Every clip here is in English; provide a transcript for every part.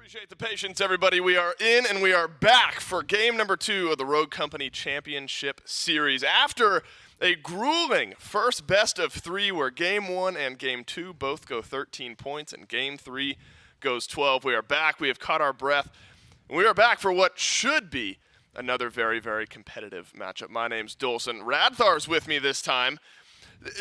Appreciate the patience, everybody. We are in and we are back for game number 2 of the Rogue Company Championship Series. After a grueling first best of 3 where game 1 and game 2 both go 13 points and game 3 goes 12, we are back. We have caught our breath. And we are back for what should be another very, very competitive matchup. My name's Dolson. Radthar's with me this time.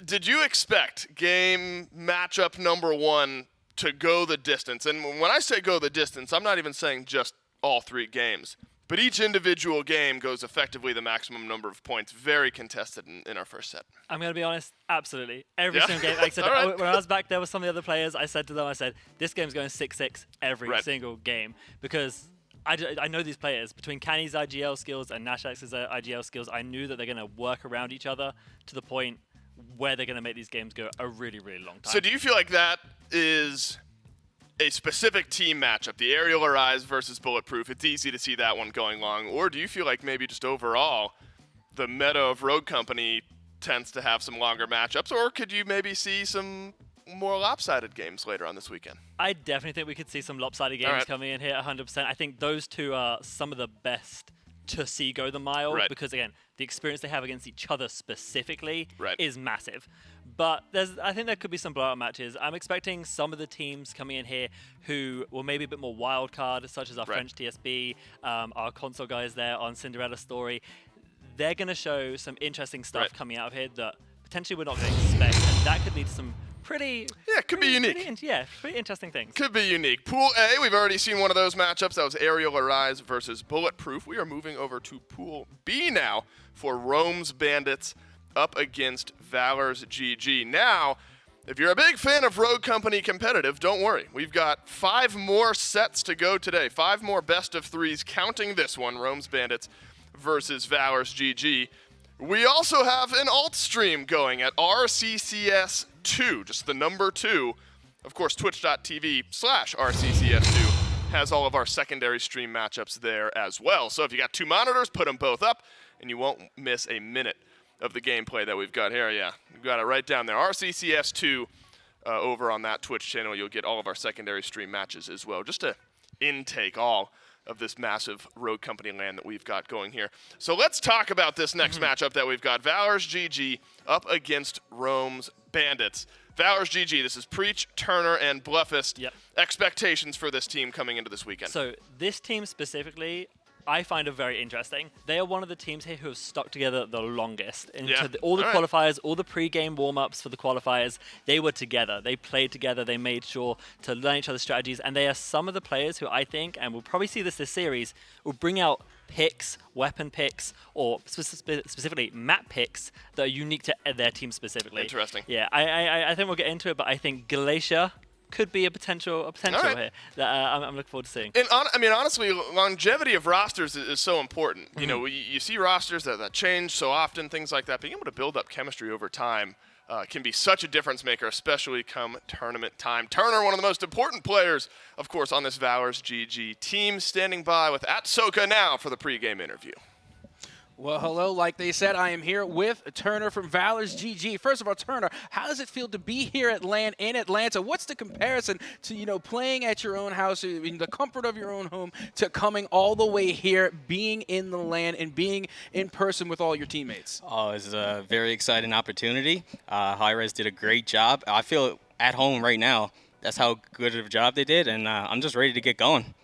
Did you expect game matchup number 1 to go the distance? And when I say go the distance, I'm not even saying just all 3 games. But each individual game goes effectively the maximum number of points. Very contested in our first set. I'm going to be honest, absolutely. Every single game. Like I said, right. When I was back there with some of the other players, I said to them, this game's going 6-6 every single game. Because I know these players. Between Canny's IGL skills and Nashak's IGL skills, I knew that they're going to work around each other to the point where they're going to make these games go a really, really long time. So do you feel like that is a specific team matchup, the Aerial or Eyes versus Bulletproof? It's easy to see that one going long. Or do you feel like maybe just overall the meta of Rogue Company tends to have some longer matchups? Or could you maybe see some more lopsided games later on this weekend? I definitely think we could see some lopsided games coming in here 100%. I think those two are some of the best to see go the mile because, again, the experience they have against each other specifically is massive. But I think there could be some blowout matches. I'm expecting some of the teams coming in here who were maybe a bit more wild card, such as our French TSB, our console guys there on Cinderella Story. They're going to show some interesting stuff coming out of here that potentially we're not going to expect, and that could lead to some pretty unique. Pretty interesting things. Could be unique. Pool A, we've already seen one of those matchups. That was Aerial Arise versus Bulletproof. We are moving over to Pool B now for Rome's Bandits up against Valors GG. Now, if you're a big fan of Rogue Company competitive, don't worry. We've got 5 more sets to go today. 5 more best of 3s, counting this one, Rome's Bandits versus Valors GG. We also have an alt stream going at RCCS 2, just the number 2. Of course, twitch.tv/RCCS2 has all of our secondary stream matchups there as well. So if you got 2 monitors, put them both up, and you won't miss a minute of the gameplay that we've got here. Yeah, we've got it right down there. RCCS2 over on that Twitch channel. You'll get all of our secondary stream matches as well, just to intake all of this massive Rogue Company land that we've got going here. So let's talk about this next matchup that we've got. Valors GG up against Rome's Bandits. Valors GG, this is Preach, Turner, and Bluffist. Expectations for this team coming into this weekend? So this team specifically, I find it very interesting. They are one of the teams here who have stuck together the longest. All the qualifiers, all the pre-game warm-ups for the qualifiers, they were together. They played together. They made sure to learn each other's strategies. And they are some of the players who I think, and we'll probably see this series, will bring out picks, weapon picks, or specifically map picks that are unique to their team specifically. Interesting. Yeah, I think we'll get into it, but I think Glacier could be a potential here that I'm looking forward to seeing. And honestly, longevity of rosters is so important. You know, you see rosters that change so often, things like that. Being able to build up chemistry over time can be such a difference maker, especially come tournament time. Turner, one of the most important players, of course, on this Valors GG team, standing by with Atsoka now for the pregame interview. Well, hello. Like they said, I am here with Turner from Valors GG. First of all, Turner, how does it feel to be here in Atlanta? What's the comparison to, playing at your own house, in the comfort of your own home, to coming all the way here, being in the LAN, and being in person with all your teammates? Oh, it's a very exciting opportunity. Hi-Rez did a great job. I feel at home right now. That's how good of a job they did, and I'm just ready to get going.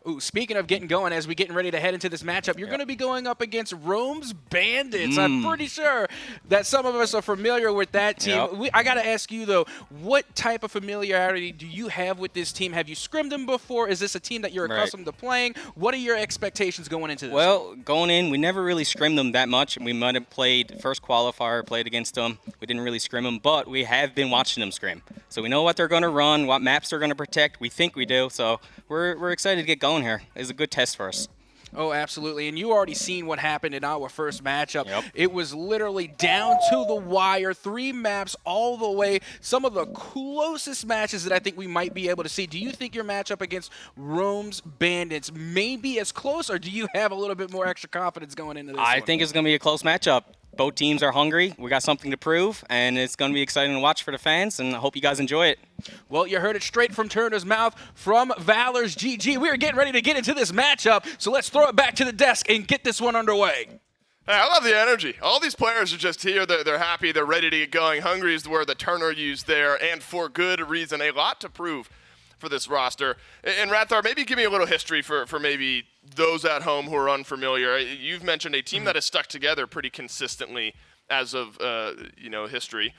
Ooh, speaking of getting going, as we're getting ready to head into this matchup, you're going to be going up against Rome's Bandits. I'm pretty sure that some of us are familiar with that team. I got to ask you, though, what type of familiarity do you have with this team? Have you scrimmed them before? Is this a team that you're accustomed to playing? What are your expectations going into this? Well, going in, we never really scrimmed them that much. We might have played first qualifier, played against them. We didn't really scrim them, but we have been watching them scrim. So we know what they're going to run, what maps they're going to protect. We think we do, so we're excited to get going here. It's a good test for us. Oh, absolutely. And you already seen what happened in our first matchup. It was literally down to the wire, 3 maps all the way. Some of the closest matches that I think we might be able to see. Do you think your matchup against Rome's Bandits may be as close, or do you have a little bit more extra confidence going into this I think it's going to be a close matchup. both teams are hungry. We got something to prove, and it's going to be exciting to watch for the fans, and I hope you guys enjoy it. Well, you heard it straight from Turner's mouth from Valors GG. We are getting ready to get into this matchup, so let's throw it back to the desk and get this one underway. Hey, I love the energy. All these players are just here. They're happy. They're ready to get going. Hungry is the word that Turner used there, and for good reason. A lot to prove for this roster. And Rathar, maybe give me a little history for maybe those at home who are unfamiliar. You've mentioned a team that has stuck together pretty consistently as of history.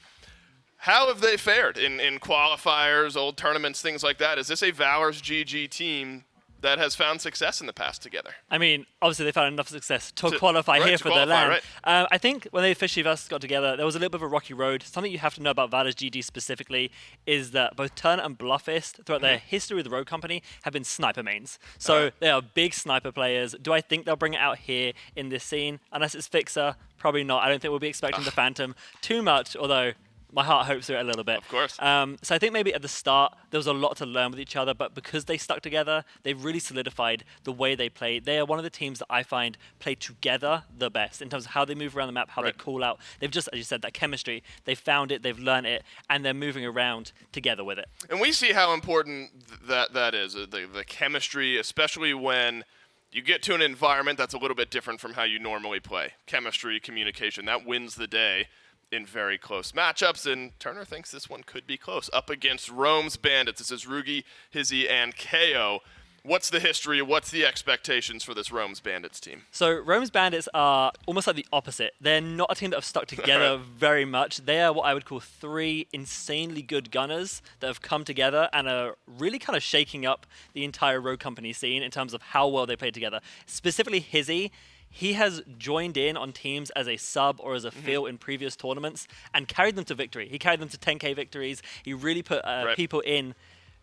How have they fared in qualifiers, old tournaments, things like that? Is this a Valors GG team that has found success in the past together? I mean, obviously they found enough success to qualify here for their LAN. Right. I think when they officially first got together, there was a little bit of a rocky road. Something you have to know about Valors GG specifically is that both Turner and Bluffist, throughout their history with the Rogue Company, have been sniper mains. So they are big sniper players. Do I think they'll bring it out here in this scene? Unless it's Fixer, probably not. I don't think we'll be expecting the Phantom too much, although my heart hopes through it a little bit. Of course. So I think maybe at the start, there was a lot to learn with each other, but because they stuck together, they've really solidified the way they play. They are one of the teams that I find play together the best in terms of how they move around the map, how they call out. They've just, as you said, that chemistry. They've found it, they've learned it, and they're moving around together with it. And we see how important that is, the chemistry, especially when you get to an environment that's a little bit different from how you normally play. Chemistry, communication, that wins the day in very close matchups, and Turner thinks this one could be close. Up against Rome's Bandits. This is Rugi, Hizzy, and KO. What's the history? What's the expectations for this Rome's Bandits team? So Rome's Bandits are almost like the opposite. They're not a team that have stuck together very much. They are what I would call three insanely good gunners that have come together and are really kind of shaking up the entire Rogue Company scene in terms of how well they play together. Specifically Hizzy. He has joined in on teams as a sub or as a fill in previous tournaments and carried them to victory. He carried them to 10K victories. He really put people in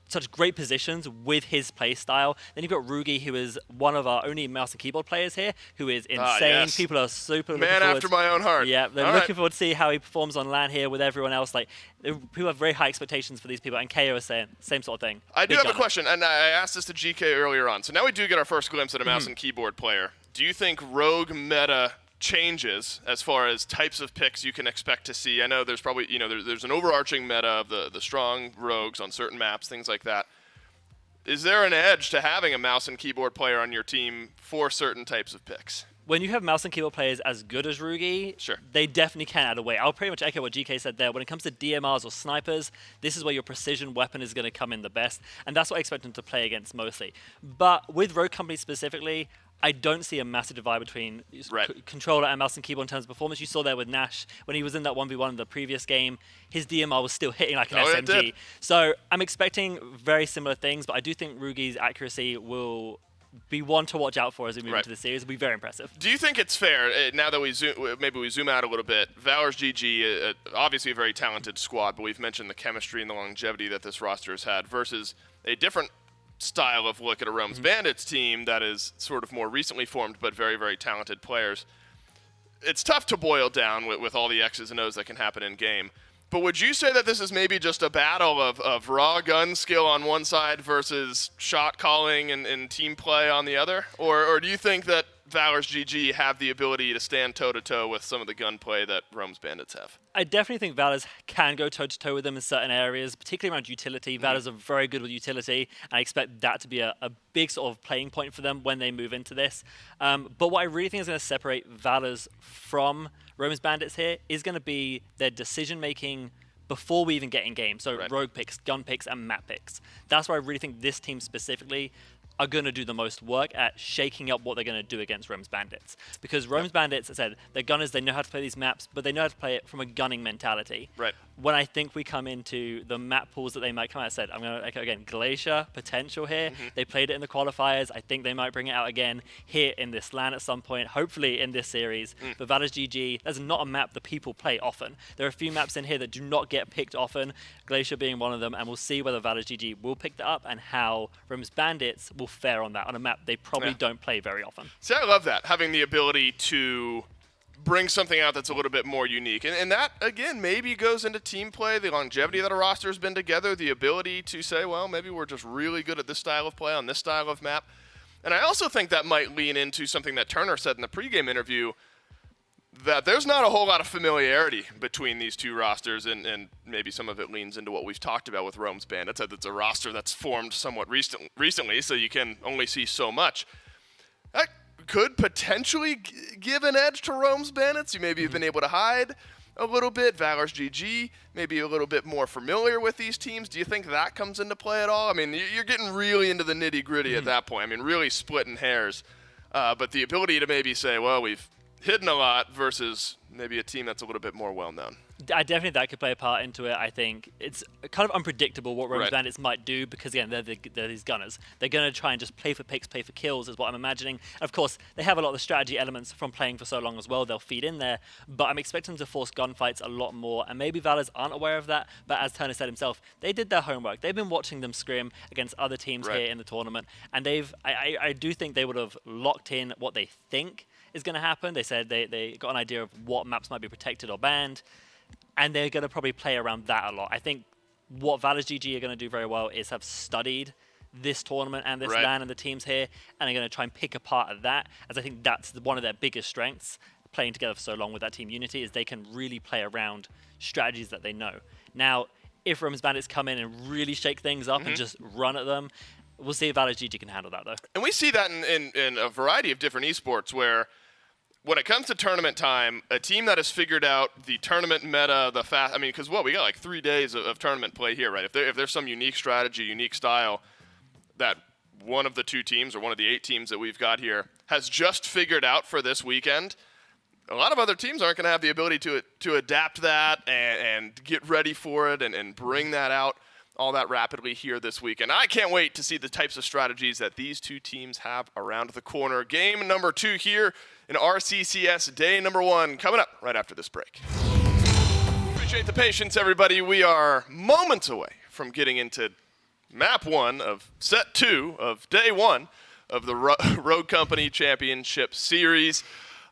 such great positions with his play style. Then you've got Rugi, who is one of our only mouse and keyboard players here, who is insane. Yes. People are super looking Man forward. after my own heart. Yeah, they're looking forward to see how he performs on LAN here with everyone else. Like, people have very high expectations for these people, and KO is saying same sort of thing. I do have a question, and I asked this to GK earlier on. So now we do get our first glimpse at a mouse and keyboard player. Do you think Rogue meta changes as far as types of picks you can expect to see? I know there's probably, there's an overarching meta of the strong rogues on certain maps, things like that. Is there an edge to having a mouse and keyboard player on your team for certain types of picks? When you have mouse and keyboard players as good as Rugi, they definitely can add a weight. I'll pretty much echo what GK said there. When it comes to DMRs or snipers, this is where your precision weapon is going to come in the best, and that's what I expect them to play against mostly. But with Rogue Company specifically, I don't see a massive divide between controller and mouse and keyboard in terms of performance. You saw there with Nash, when he was in that 1v1 in the previous game, his DMR was still hitting like an SMG. So I'm expecting very similar things, but I do think Rugi's accuracy will be one to watch out for as we move into the series. It'll be very impressive. Do you think it's fair, now that we zoom out a little bit, Valors GG, obviously a very talented squad, but we've mentioned the chemistry and the longevity that this roster has had versus a different style of look at a Rome's Bandits team that is sort of more recently formed but very, very talented players. It's tough to boil down with all the X's and O's that can happen in game. But would you say that this is maybe just a battle of raw gun skill on one side versus shot calling and team play on the other? Or do you think that Valors GG have the ability to stand toe-to-toe with some of the gunplay that Rome's Bandits have? I definitely think Valors can go toe-to-toe with them in certain areas, particularly around utility. Valors are very good with utility, and I expect that to be a big sort of playing point for them when they move into this. But what I really think is going to separate Valors from Rome's Bandits here is going to be their decision-making before we even get in game. So rogue picks, gun picks, and map picks. That's where I really think this team specifically are going to do the most work at shaking up what they're going to do against Rome's Bandits. Because Rome's Bandits, as I said, they're gunners, they know how to play these maps, but they know how to play it from a gunning mentality. When I think we come into the map pools that they might come out, I said, I'm going to echo again, Glacier, potential here. They played it in the qualifiers. I think they might bring it out again here in this LAN at some point, hopefully in this series. But Valors GG, that's not a map that people play often. There are a few maps in here that do not get picked often, Glacier being one of them, and we'll see whether Valors GG will pick that up and how Rome's Bandits will fare on that on a map they probably don't play very often. See, I love that, having the ability to bring something out that's a little bit more unique. And that, again, maybe goes into team play, the longevity that a roster has been together, the ability to say, well, maybe we're just really good at this style of play on this style of map. And I also think that might lean into something that Turner said in the pregame interview. that there's not a whole lot of familiarity between these two rosters, and maybe some of it leans into what we've talked about with Rome's Bandits. It's a roster that's formed somewhat recently, so you can only see so much. That could potentially give an edge to Rome's Bandits. You maybe have been able to hide a little bit. Valors GG, maybe a little bit more familiar with these teams. Do you think that comes into play at all? I mean, you're getting really into the nitty-gritty at that point. I mean, really splitting hairs. But the ability to maybe say, well, we've hidden a lot versus maybe a team that's a little bit more well-known. I definitely that could play a part into it. I think it's kind of unpredictable what Rome's Bandits might do because, again, they're these gunners. They're going to try and just play for picks, play for kills is what I'm imagining. And of course, they have a lot of the strategy elements from playing for so long as well. They'll feed in there. But I'm expecting them to force gunfights a lot more. And maybe Valors aren't aware of that. But as Turner said himself, they did their homework. They've been watching them scrim against other teams here in the tournament. And I do think they would have locked in what they think is going to happen. They said they got an idea of what maps might be protected or banned. And they're going to probably play around that a lot. I think what Valors GG are going to do very well is have studied this tournament and this LAN and the teams here, and are going to try and pick apart at that, as I think that's one of their biggest strengths, playing together for so long with that team unity, is they can really play around strategies that they know. Now, if Rome's Bandits come in and really shake things up and just run at them, we'll see if Valors GG can handle that, though. And we see that in a variety of different esports where when it comes to tournament time, a team that has figured out the tournament meta, because we got like 3 days of tournament play here, right? If there's some unique strategy, unique style that one of the 2 teams or one of the 8 teams that we've got here has just figured out for this weekend, a lot of other teams aren't going to have the ability to adapt that and get ready for it and bring that out all that rapidly here this weekend. I can't wait to see the types of strategies that these 2 teams have around the corner. Game number 2 here in RCCS, day number 1, coming up right after this break. Appreciate the patience, everybody. We are moments away from getting into map 1 of set 2 of day 1 of the Rogue Company Championship Series.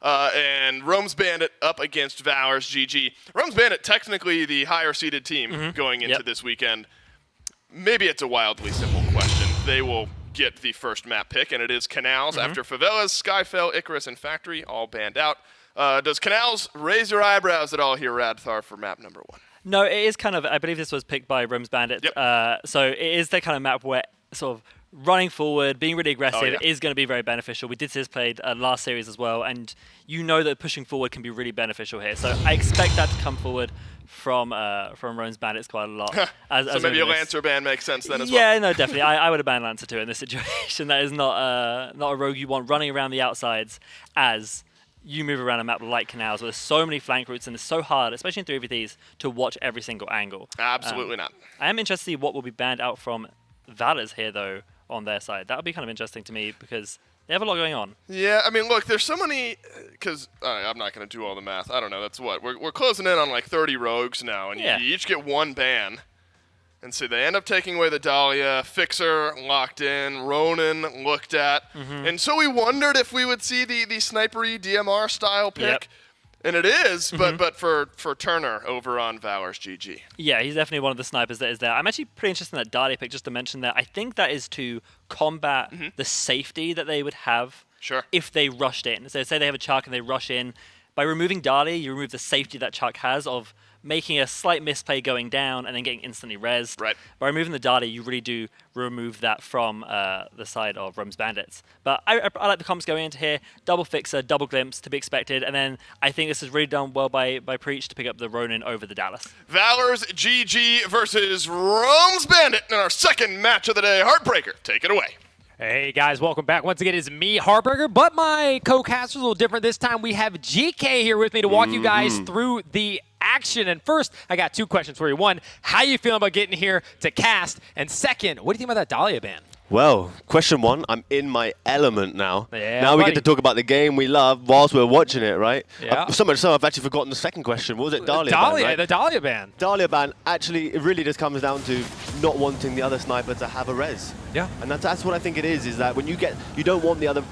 And Rome's Bandit up against Valors GG. Rome's Bandit, technically the higher-seeded team going into this weekend. Maybe it's a wildly simple question. They will get the first map pick, and it is Canals after Favelas, Skyfell, Icarus, and Factory all banned out. Does Canals raise your eyebrows at all here, Radthar, for map number 1? No, it is kind of, I believe this was picked by Rome's Bandit. So it is the kind of map where sort of running forward, being really aggressive is going to be very beneficial. We did see this played last series as well, and you know that pushing forward can be really beneficial here. So I expect that to come forward from Rome's Bandits quite a lot. So maybe a Lancer ban makes sense then as well. Yeah, no, definitely. I would have banned Lancer too in this situation. That is not a rogue you want running around the outsides as you move around a map like Canals, where there's so many flank routes and it's so hard, especially in 3v3s, to watch every single angle. Absolutely not. I am interested to see what will be banned out from Valors here, though, on their side. That would be kind of interesting to me because they have a lot going on. Yeah, I mean, look, there's so many, because I'm not going to do all the math. I don't know, that's what? We're closing in on like 30 rogues now, and you each get 1 ban. And so they end up taking away the Dahlia, Fixer locked in, Ronin looked at. And so we wondered if we would see the snipery DMR style pick. And it is, but for Turner over on Valors GG. Yeah, he's definitely one of the snipers that is there. I'm actually pretty interested in that Dahlia pick, just to mention that. I think that is to combat the safety that they would have if they rushed in. So say they have a Chuck and they rush in. By removing Dahlia, you remove the safety that Chuck has of making a slight misplay going down and then getting instantly rezzed. Right. By removing the Dahlia, you really do remove that from the side of Rome's Bandits. But I like the comps going into here. Double Fixer, double Glimpse to be expected. And then I think this is really done well by Preach to pick up the Ronin over the Dallas. Valors GG versus Rome's Bandit in our second match of the day. Heartbreaker, take it away. Hey guys, welcome back. Once again, it's me, Heartbreaker, but my co-caster's a little different this time. We have GK here with me to walk you guys through the action. And first, I got 2 questions for you. 1, how you feeling about getting here to cast? And second, what do you think about that Dahlia ban? Well, question 1, I'm in my element now. Yeah, now we get to talk about the game we love whilst we're watching it, right? Yeah. So much so, I've actually forgotten the second question. What was it? Dahlia ban, right? The Dahlia ban. Dahlia ban, actually, it really just comes down to not wanting the other sniper to have a res. Yeah. And that's what I think it is that when you don't want the other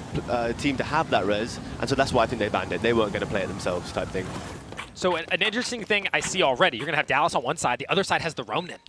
team to have that res, and so that's why I think they banned it. They weren't going to play it themselves type thing. So an interesting thing I see already, you're going to have Dallas on one side, the other side has the Ronin.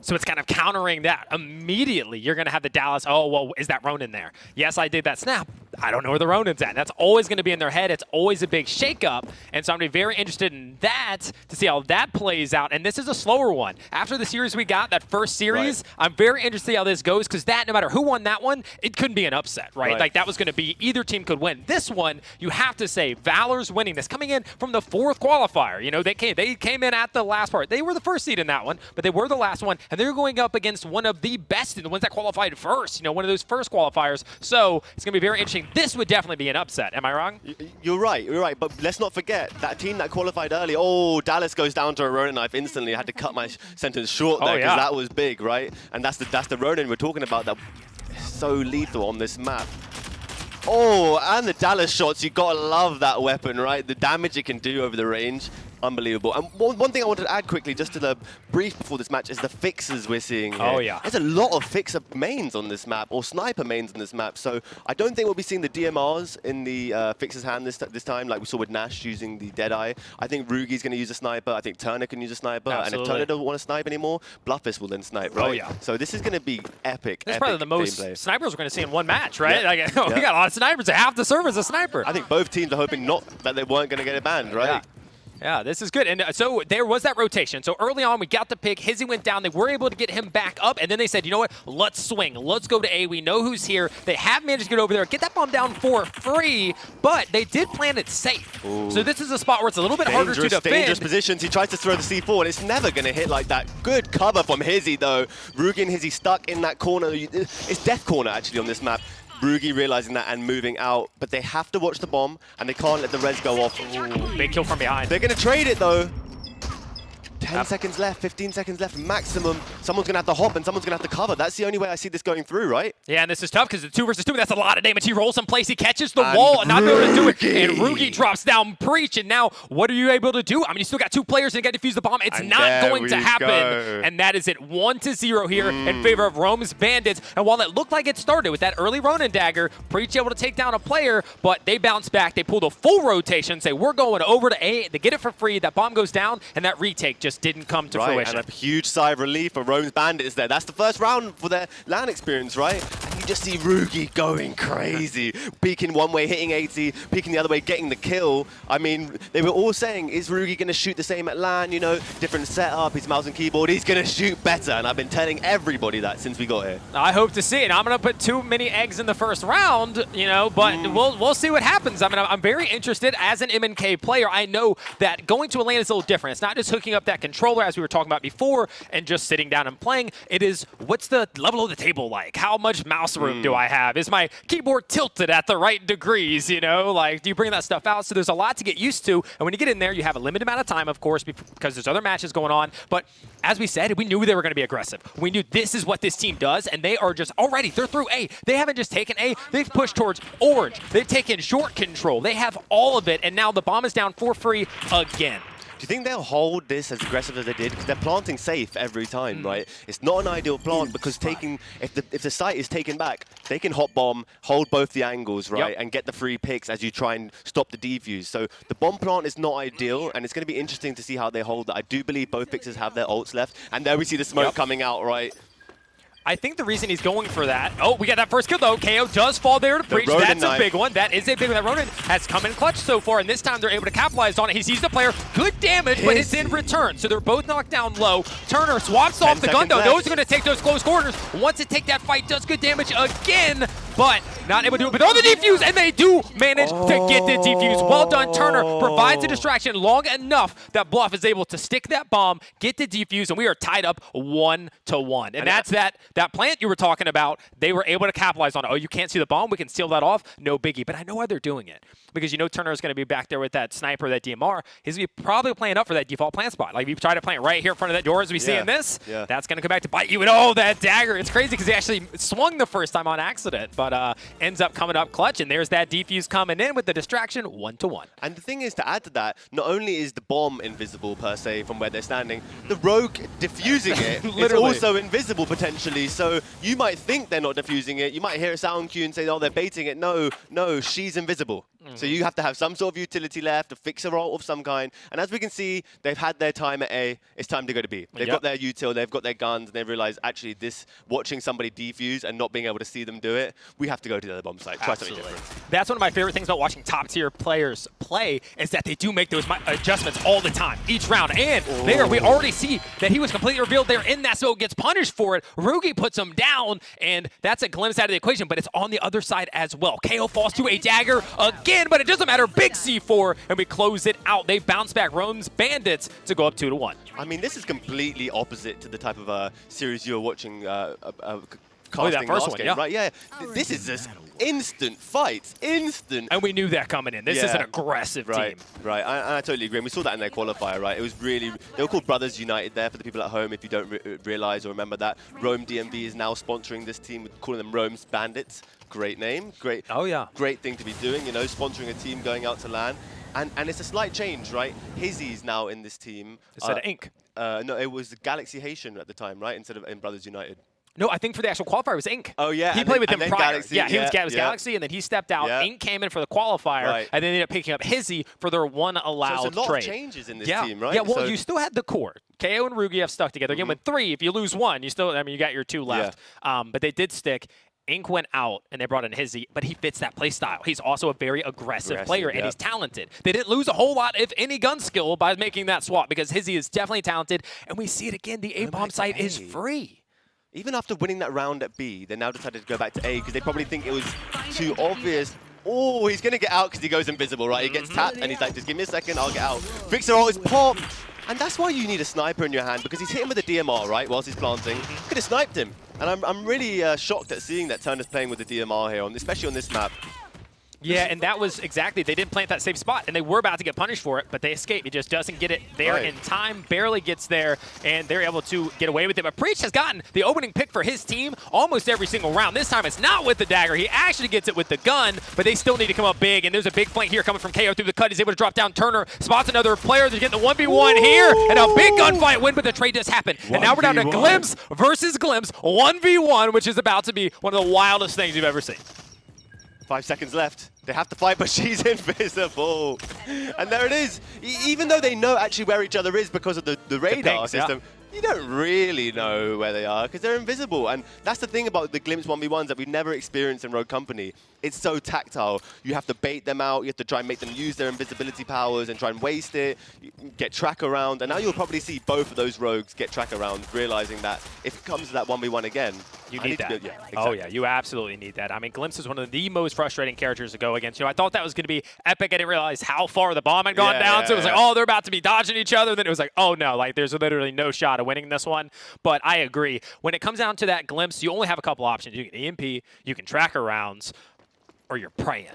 So it's kind of countering that. Immediately, you're going to have the Dallas, oh, well, is that Ronin there? Yes, I did that snap. I don't know where the Ronin's at. That's always going to be in their head. It's always a big shakeup. And so I'm going to be very interested in that to see how that plays out. And this is a slower one. After the series we got, that first series, I'm very interested to see how this goes because that, no matter who won that one, it couldn't be an upset, right? Like that was going to be either team could win. This one, you have to say, Valors winning this, coming in from the 4th qualifier. You know, they came in at the last part. They were the first seed in that one, but they were the last one. And they're going up against one of the best, the ones that qualified first, you know, one of those first qualifiers. So it's going to be very interesting. This would definitely be an upset. Am I wrong? You're right. But let's not forget that team that qualified early. Oh, Dallas goes down to a Ronin knife instantly. I had to cut my sentence short there because that was big, right? And that's the Ronin we're talking about that is so lethal on this map. Oh, and the Dallas shots. You gotta love that weapon, right? The damage it can do over the range. Unbelievable. And one thing I wanted to add quickly, just to the brief before this match, is the fixes we're seeing here. Oh, yeah. There's a lot of fixer mains on this map, or sniper mains on this map. So I don't think we'll be seeing the DMRs in the fixer's hand this time, like we saw with Nash using the Deadeye. I think Rugi's going to use a sniper. I think Turner can use a sniper. Absolutely. And if Turner doesn't want to snipe anymore, Bluffist will then snipe, right? Oh, yeah. So this is going to be epic. That's probably the most gameplay. snipers we're going to see in one match, right? Yeah. Like, we got a lot of snipers. Half the server's a sniper. I think both teams are hoping that they weren't going to get it banned, right? Yeah. Yeah, this is good. And so there was that rotation. So early on, we got the pick. Hizzy went down. They were able to get him back up. And then they said, you know what? Let's swing. Let's go to A. We know who's here. They have managed to get over there, get that bomb down for free. But they did plan it safe. Ooh. So this is a spot where it's a little bit harder to defend. Dangerous positions. He tries to throw the C4, and it's never going to hit like that. Good cover from Hizzy, though. Rugi and Hizzy stuck in that corner. It's death corner, actually, on this map. Rugi realizing that and moving out, but they have to watch the bomb, and they can't let the res go off. Ooh, big kill from behind. They're going to trade it, though. 10 seconds left, 15 seconds left, maximum. Someone's going to have to hop and someone's going to have to cover. That's the only way I see this going through, right? Yeah, and this is tough because it's 2 versus 2. That's a lot of damage. He rolls someplace. He catches the wall and not able to do it. And Rugi drops down Preach. And now what are you able to do? I mean, you still got 2 players and you got to defuse the bomb. It's not going to happen. And that is it 1-0 here in favor of Rome's Bandits. And while it looked like it started with that early Ronin dagger, Preach able to take down a player, but they bounce back. They pulled a full rotation, say we're going over to A. They get it for free. That bomb goes down, and that retake just didn't come to fruition. And a huge sigh of relief for Rome's Bandits there. That's the first round for their LAN experience, right? And you just see Rugi going crazy. Peeking one way, hitting 80, peeking the other way, getting the kill. I mean, they were all saying, is Rugi going to shoot the same at LAN? You know, different setup, his mouse and keyboard. He's going to shoot better. And I've been telling everybody that since we got here. I hope to see it. I'm going to put too many eggs in the first round, you know, but we'll see what happens. I mean, I'm very interested as an MNK player. I know that going to a LAN is a little different. It's not just hooking up that controller, as we were talking about before, and just sitting down and playing. It is, what's the level of the table like? How much mouse room do I have? Is my keyboard tilted at the right degrees, you know? Like, do you bring that stuff out? So there's a lot to get used to, and when you get in there, you have a limited amount of time, of course, because there's other matches going on, but as we said, we knew they were going to be aggressive. We knew this is what this team does, and they are just already, they're through A. They haven't just taken A, they've pushed towards orange. They've taken short control. They have all of it, and now the bomb is down for free again. Do you think they'll hold this as aggressive as they did? Because they're planting safe every time, right? It's not an ideal plant because if the site is taken back, they can hot bomb, hold both the angles, right? And get the free picks as you try and stop the defuse. So the bomb plant is not ideal, and it's going to be interesting to see how they hold that. I do believe both fixers have their ults left, and there we see the smoke coming out, right? I think the reason he's going for that, oh, we got that first kill though. KO does fall there to Preach. That's a big one. That is a big one. That Ronin has come in clutch so far, and this time they're able to capitalize on it. He sees the player. Good damage, but it's in return. So they're both knocked down low. Turner swaps off the gun though. Those are going to take those close corners. Once it take that fight, does good damage again, but not able to do it. But on the defuse, and they do manage to get the defuse. Well done, Turner. Provides a distraction long enough that Bluff is able to stick that bomb, get the defuse, and we are tied up 1-1. And that's that plant you were talking about. They were able to capitalize on it. Oh, you can't see the bomb? We can steal that off? No biggie. But I know why they're doing it. Because you know Turner is going to be back there with that sniper, that DMR. He's going to be probably playing up for that default plant spot. Like if you try to plant right here in front of that door as we see in this, that's going to come back to bite you. And oh, that dagger. It's crazy because he actually swung the first time on accident. But ends up coming up clutch. And there's that defuse coming in with the distraction 1-1. And the thing is, to add to that, not only is the bomb invisible per se from where they're standing, the rogue diffusing it is also invisible potentially. So you might think they're not diffusing it. You might hear a sound cue and say, oh, they're baiting it. No, she's invisible. So you have to have some sort of utility left, a fixer of some kind. And as we can see, they've had their time at A. It's time to go to B. They've got their util, they've got their guns, and they've realized, actually, watching somebody defuse and not being able to see them do it, we have to go to the other bomb site. Try something different. That's one of my favorite things about watching top-tier players play is that they do make those adjustments all the time, each round. And there, we already see that he was completely revealed there in that, so gets punished for it. Rugi puts him down, and that's a glimpse out of the equation, but it's on the other side as well. KO falls to a dagger again, but it doesn't matter. Big C4, and we close it out. They bounce back Rome's Bandits to go up 2-1. I mean, this is completely opposite to the type of series you're watching that first one, game, right? Yeah, this is just instant fights, instant. And we knew that coming in. This is an aggressive team. Right, I totally agree. And we saw that in their qualifier, right? It was really, they were called Brothers United there for the people at home, if you don't realize or remember that. Rome DMV is now sponsoring this team, calling them Rome's Bandits. Great name, great. Oh yeah. Great thing to be doing, you know, sponsoring a team going out to LAN. And it's a slight change, right? Hizzy's now in this team. Instead of Inc. No, it was Galaxy Haitian at the time, right? Instead of in Brothers United. No, I think for the actual qualifier it was Inc. Oh, yeah. He played with him prior. Galaxy, yeah, he was Galaxy, and then he stepped out. Inc. came in for the qualifier, and then ended up picking up Hizzy for their one allowed so it's a lot trade. of changes in this team, right? Yeah, well, you still had the core. KO and Rugi have stuck together. Again, with 3, if you lose 1, you still, I mean, you got your 2 left. But they did stick. Inc. went out, and they brought in Hizzy, but he fits that play style. He's also a very aggressive player, and he's talented. They didn't lose a whole lot, if any, gun skill by making that swap, because Hizzy is definitely talented, and we see it again. The A-bomb site is free. Even after winning that round at B, they now decided to go back to A, because they probably think it was too obvious. Oh, he's going to get out because he goes invisible, right? He gets tapped, and he's like, just give me a second, I'll get out. Fixer ult is popped. And that's why you need a sniper in your hand, because he's hit him with a DMR, right, whilst he's planting. Could have sniped him. And I'm really shocked at seeing that Turner's playing with the DMR here, especially on this map. Yeah, and that was exactly, they didn't plant that safe spot, and they were about to get punished for it, but they escaped. He just doesn't get it there in time, barely gets there, and they're able to get away with it. But Preach has gotten the opening pick for his team almost every single round. This time it's not with the dagger. He actually gets it with the gun, but they still need to come up big, and there's a big flank here coming from KO through the cut. He's able to drop down Turner, spots another player. They're getting the 1v1 here, and a big gunfight win, but the trade does happen. And now we're down to Glimpse versus Glimpse, 1v1, which is about to be one of the wildest things you've ever seen. 5 seconds left. They have to fight, but she's invisible. And there it is. Even though they know actually where each other is because of the radar system, you don't really know where they are because they're invisible. And that's the thing about the Glimpse 1v1s that we've never experienced in Rogue Company. It's so tactile. You have to bait them out. You have to try and make them use their invisibility powers and try and waste it, get track around. And now you'll probably see both of those rogues get track around, realizing that if it comes to that 1v1 again, you need that. Exactly. Oh, yeah, you absolutely need that. I mean, Glimpse is one of the most frustrating characters to go against. You know, I thought that was going to be epic. I didn't realize how far the bomb had gone down. So it was like, oh, they're about to be dodging each other. Then it was like, oh, no, like there's literally no shot of winning this one. But I agree. When it comes down to that Glimpse, you only have a couple options. You can EMP, you can tracker rounds, or you're praying.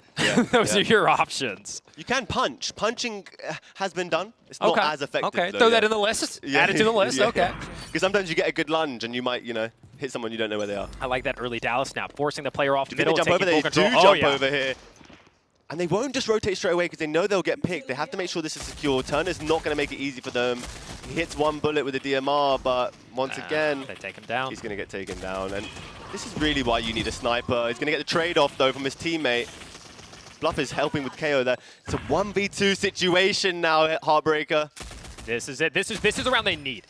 Those are your options. You can punch. Punching has been done. It's not as effective. Okay, though, throw that in the list. Add it to the list. Okay. Because sometimes you get a good lunge and you might, you know, hit someone you don't know where they are. I like that early Dallas snap, forcing the player off the middle, jump over there. They do jump over here. And they won't just rotate straight away because they know they'll get picked. They have to make sure this is secure. Turner's not going to make it easy for them. He hits one bullet with a DMR, but once again, they take him down. He's going to get taken down. And this is really why you need a sniper. He's going to get the trade-off, though, from his teammate. Bluff is helping with KO there. It's a 1v2 situation now, Heartbreaker. This is it. This is the round they need.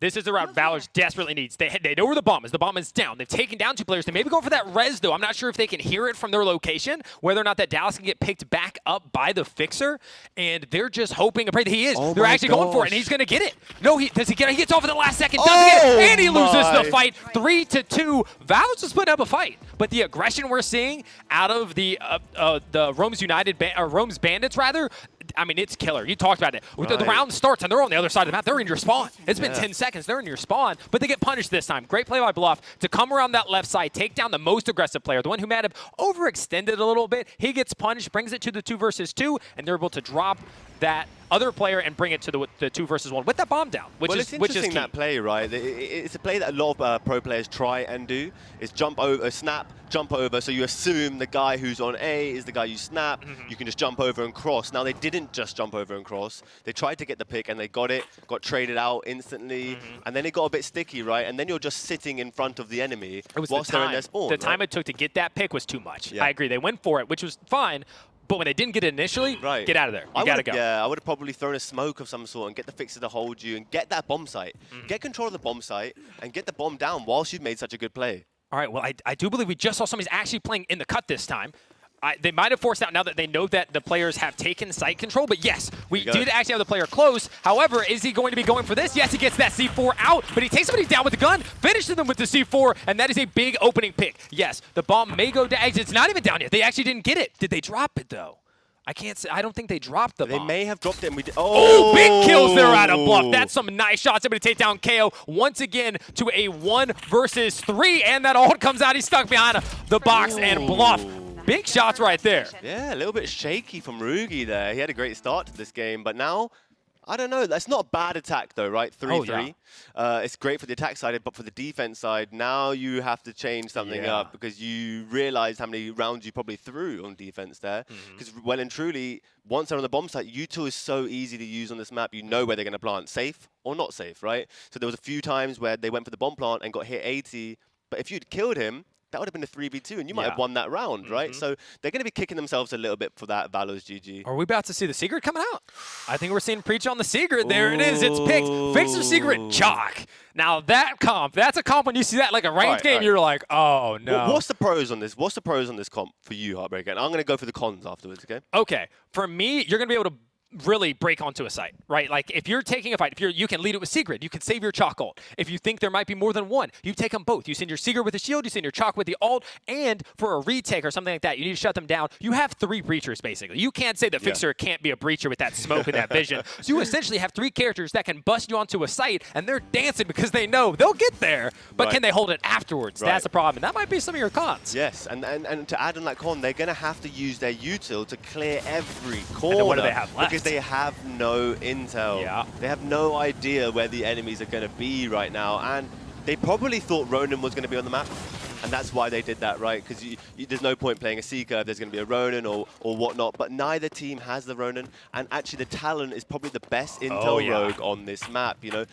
This is the round Valors desperately needs. They know where the bomb is. The bomb is down. They've taken down 2 players. They may be going for that res, though. I'm not sure if they can hear it from their location, whether or not that Dallas can get picked back up by the Fixer. And they're just hoping and praying that he is. They're actually going for it, and he's going to get it. No, does he get it? He gets off at the last second. Doesn't get it, and he loses the fight 3-2. Valors is putting up a fight. But the aggression we're seeing out of the Rome's Bandits, rather, I mean, it's killer. You talked about it. The round starts, and they're on the other side of the map. They're in your spawn. It's been 10 seconds. They're in your spawn, but they get punished this time. Great play by Bluff to come around that left side, take down the most aggressive player, the one who might have overextended a little bit. He gets punished, brings it to the 2 versus 2, and they're able to drop that other player and bring it to the 2 versus 1 with that bomb down, which is interesting, that play, right? It's a play that a lot of pro players try and do, is jump over, snap, jump over, so you assume the guy who's on A is the guy you snap, you can just jump over and cross. Now, they didn't just jump over and cross. They tried to get the pick, and they got it, got traded out instantly, and then it got a bit sticky, right? And then you're just sitting in front of the enemy whilst they're in their spawn. The time it took to get that pick was too much. I agree. They went for it, which was fine. but when they didn't get it initially, get out of there. You got to go. Yeah, I would have probably thrown a smoke of some sort and get the fixer to hold you and get that bomb site. Get control of the bomb site and get the bomb down whilst you've made such a good play. All right, well, I do believe we just saw somebody's actually playing in the cut this time. They might have forced out now that they know that the players have taken site control, but yes, we did actually have the player close. However, is he going to be going for this? Yes, he gets that C4 out, but he takes somebody down with the gun, finishes them with the C4, and that is a big opening pick. Yes, the bomb may go down. It's not even down yet. They actually didn't get it. Did they drop it, though? I can't say. I don't think they dropped the bomb. They may have dropped it, and we did. Oh, big kills there out of Bluff. That's some nice shots. Able to take down KO once again to a 1 versus 3, and that ult comes out. He's stuck behind the box, and Bluff. Big shots right there. Yeah, a little bit shaky from Rugi there. He had a great start to this game, but now, I don't know. That's not a bad attack, though, right? 3-3. It's great for the attack side, but for the defense side, now you have to change something up because you realize how many rounds you probably threw on defense there. Because well and truly, once they're on the bomb site, util is so easy to use on this map. You know where they're going to plant, safe or not safe, right? So there was a few times where they went for the bomb plant and got hit 80, but if you'd killed him, that would have been a 3v2, and you might have won that round, right? So they're going to be kicking themselves a little bit for that, Valors GG. Are we about to see the secret coming out? I think we're seeing Preach on the secret. There it is. It's picked. Fixer secret, chalk. Now that comp, that's a comp when you see that like a ranked game, you're like, oh, no. What's the pros on this? What's the pros on this comp for you, Heartbreaker? And I'm going to go for the cons afterwards, okay? Okay. For me, you're going to be able to really break onto a site, right? Like if you're taking a fight, you can lead it with Secret, you can save your chalk ult. If you think there might be more than one, you take them both. You send your Secret with the shield, you send your chalk with the ult, and for a retake or something like that, you need to shut them down. You have 3 breachers, basically. You can't say the Fixer can't be a breacher with that smoke and that vision. So you essentially have 3 characters that can bust you onto a site, and they're dancing because they know they'll get there, but can they hold it afterwards? That's the problem, and that might be some of your cons. Yes, and to add on that con, they're going to have to use their util to clear every corner. And what do they have left? Because they have no intel. They have no idea where the enemies are going to be right now, and they probably thought Ronin was going to be on the map. And that's why they did that, right? Because there's no point playing a Seeker if there's going to be a Ronin or whatnot. But neither team has the Ronin. And actually, the Talon is probably the best intel rogue on this map. You know,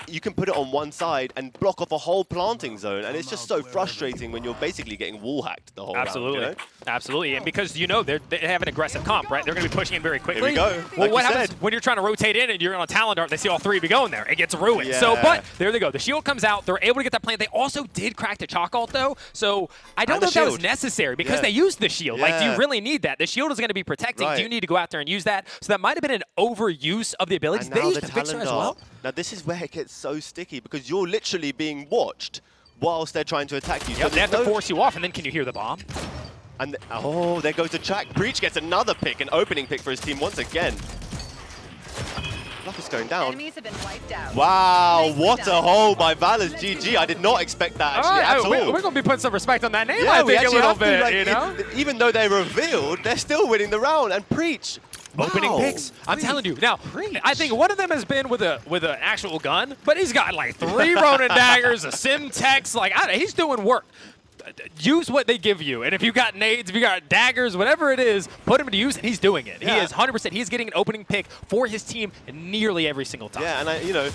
you can put it on one side and block off a whole planting zone. And it's just so frustrating when you're basically getting wall hacked the whole round, you know? Absolutely. And because, you know, they have an aggressive comp, right? They're going to be pushing in very quickly. Here we go. Well, what happens when you're trying to rotate in and you're on a Talon dart, they see all 3 be going there. It gets ruined. So, but there they go. The shield comes out. They're able to get that plant. They also did crack the chalk ult, though. So I don't know if that was necessary because they used the shield. Like, do you really need that? The shield is going to be protecting. Do you need to go out there and use that? So that might have been an overuse of the abilities. They used the Fixer as well. Now, this is where it gets so sticky because you're literally being watched whilst they're trying to attack you. Yep, they have to force you off, and then can you hear the bomb? And there goes the track. Breach gets another pick, an opening pick for his team once again. Luck is going down. Enemies have been wiped out. Wow, what a hole by Valors GG. I did not expect that actually at all. We're going to be putting some respect on that name, I think, a little bit, like, you know? Even though they're revealed, they're still winning the round. And Preach. Opening picks. I'm telling you. Now, I think one of them has been with an actual gun, but he's got like 3 Ronin daggers, a Simtex. Like, he's doing work. Use what they give you. And if you got nades, if you got daggers, whatever it is, put him to use, and he's doing it. He is 100%. He's getting an opening pick for his team nearly every single time. Yeah, and you know,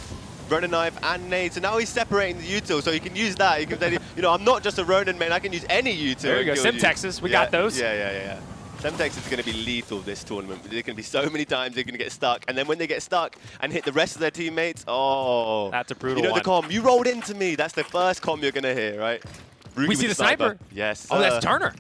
Ronin knife and nade. So now he's separating the util, so he can use that. He can say, you know, I'm not just a Ronin main. I can use any util. There you go. Simtexes. We got those. Yeah. Semtex is going to be lethal this tournament. There can be so many times they're going to get stuck, and then when they get stuck and hit the rest of their teammates, that's a brutal one. You know the comm, you rolled into me. That's the first comm you're going to hear, right? Rugi we see the sniper. Yes. Oh, that's Turner.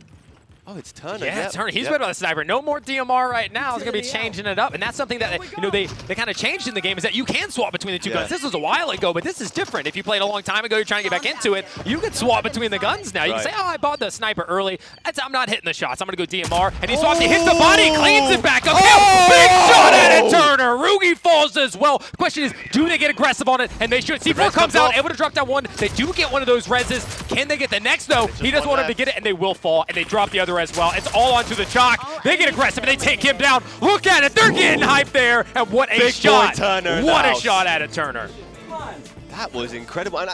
Oh, it's Turner. Yeah, Turner. He's better on the sniper. No more DMR right now. He's going to be changing it up. And that's something that they kind of changed in the game is that you can swap between the 2 guns. This was a while ago, but this is different. If you played a long time ago, you're trying to get back into it, you can swap between the guns now. You can say, oh, I bought the sniper early. I'm not hitting the shots. I'm going to go DMR. And he swaps. He hits the body, cleans it back up. Big shot at it, Turner. Rugi falls as well. The question is, do they get aggressive on it? And they should. C4 comes out, able to drop down 1. They do get one of those reses. Can they get the next, though? He doesn't want him to get it, and they will fall. And they drop the other as well. It's all onto the chalk. They get aggressive and they take him down. Look at it. They're getting hyped there. And what a shot. Turner what a shot at it, Turner. That was incredible. And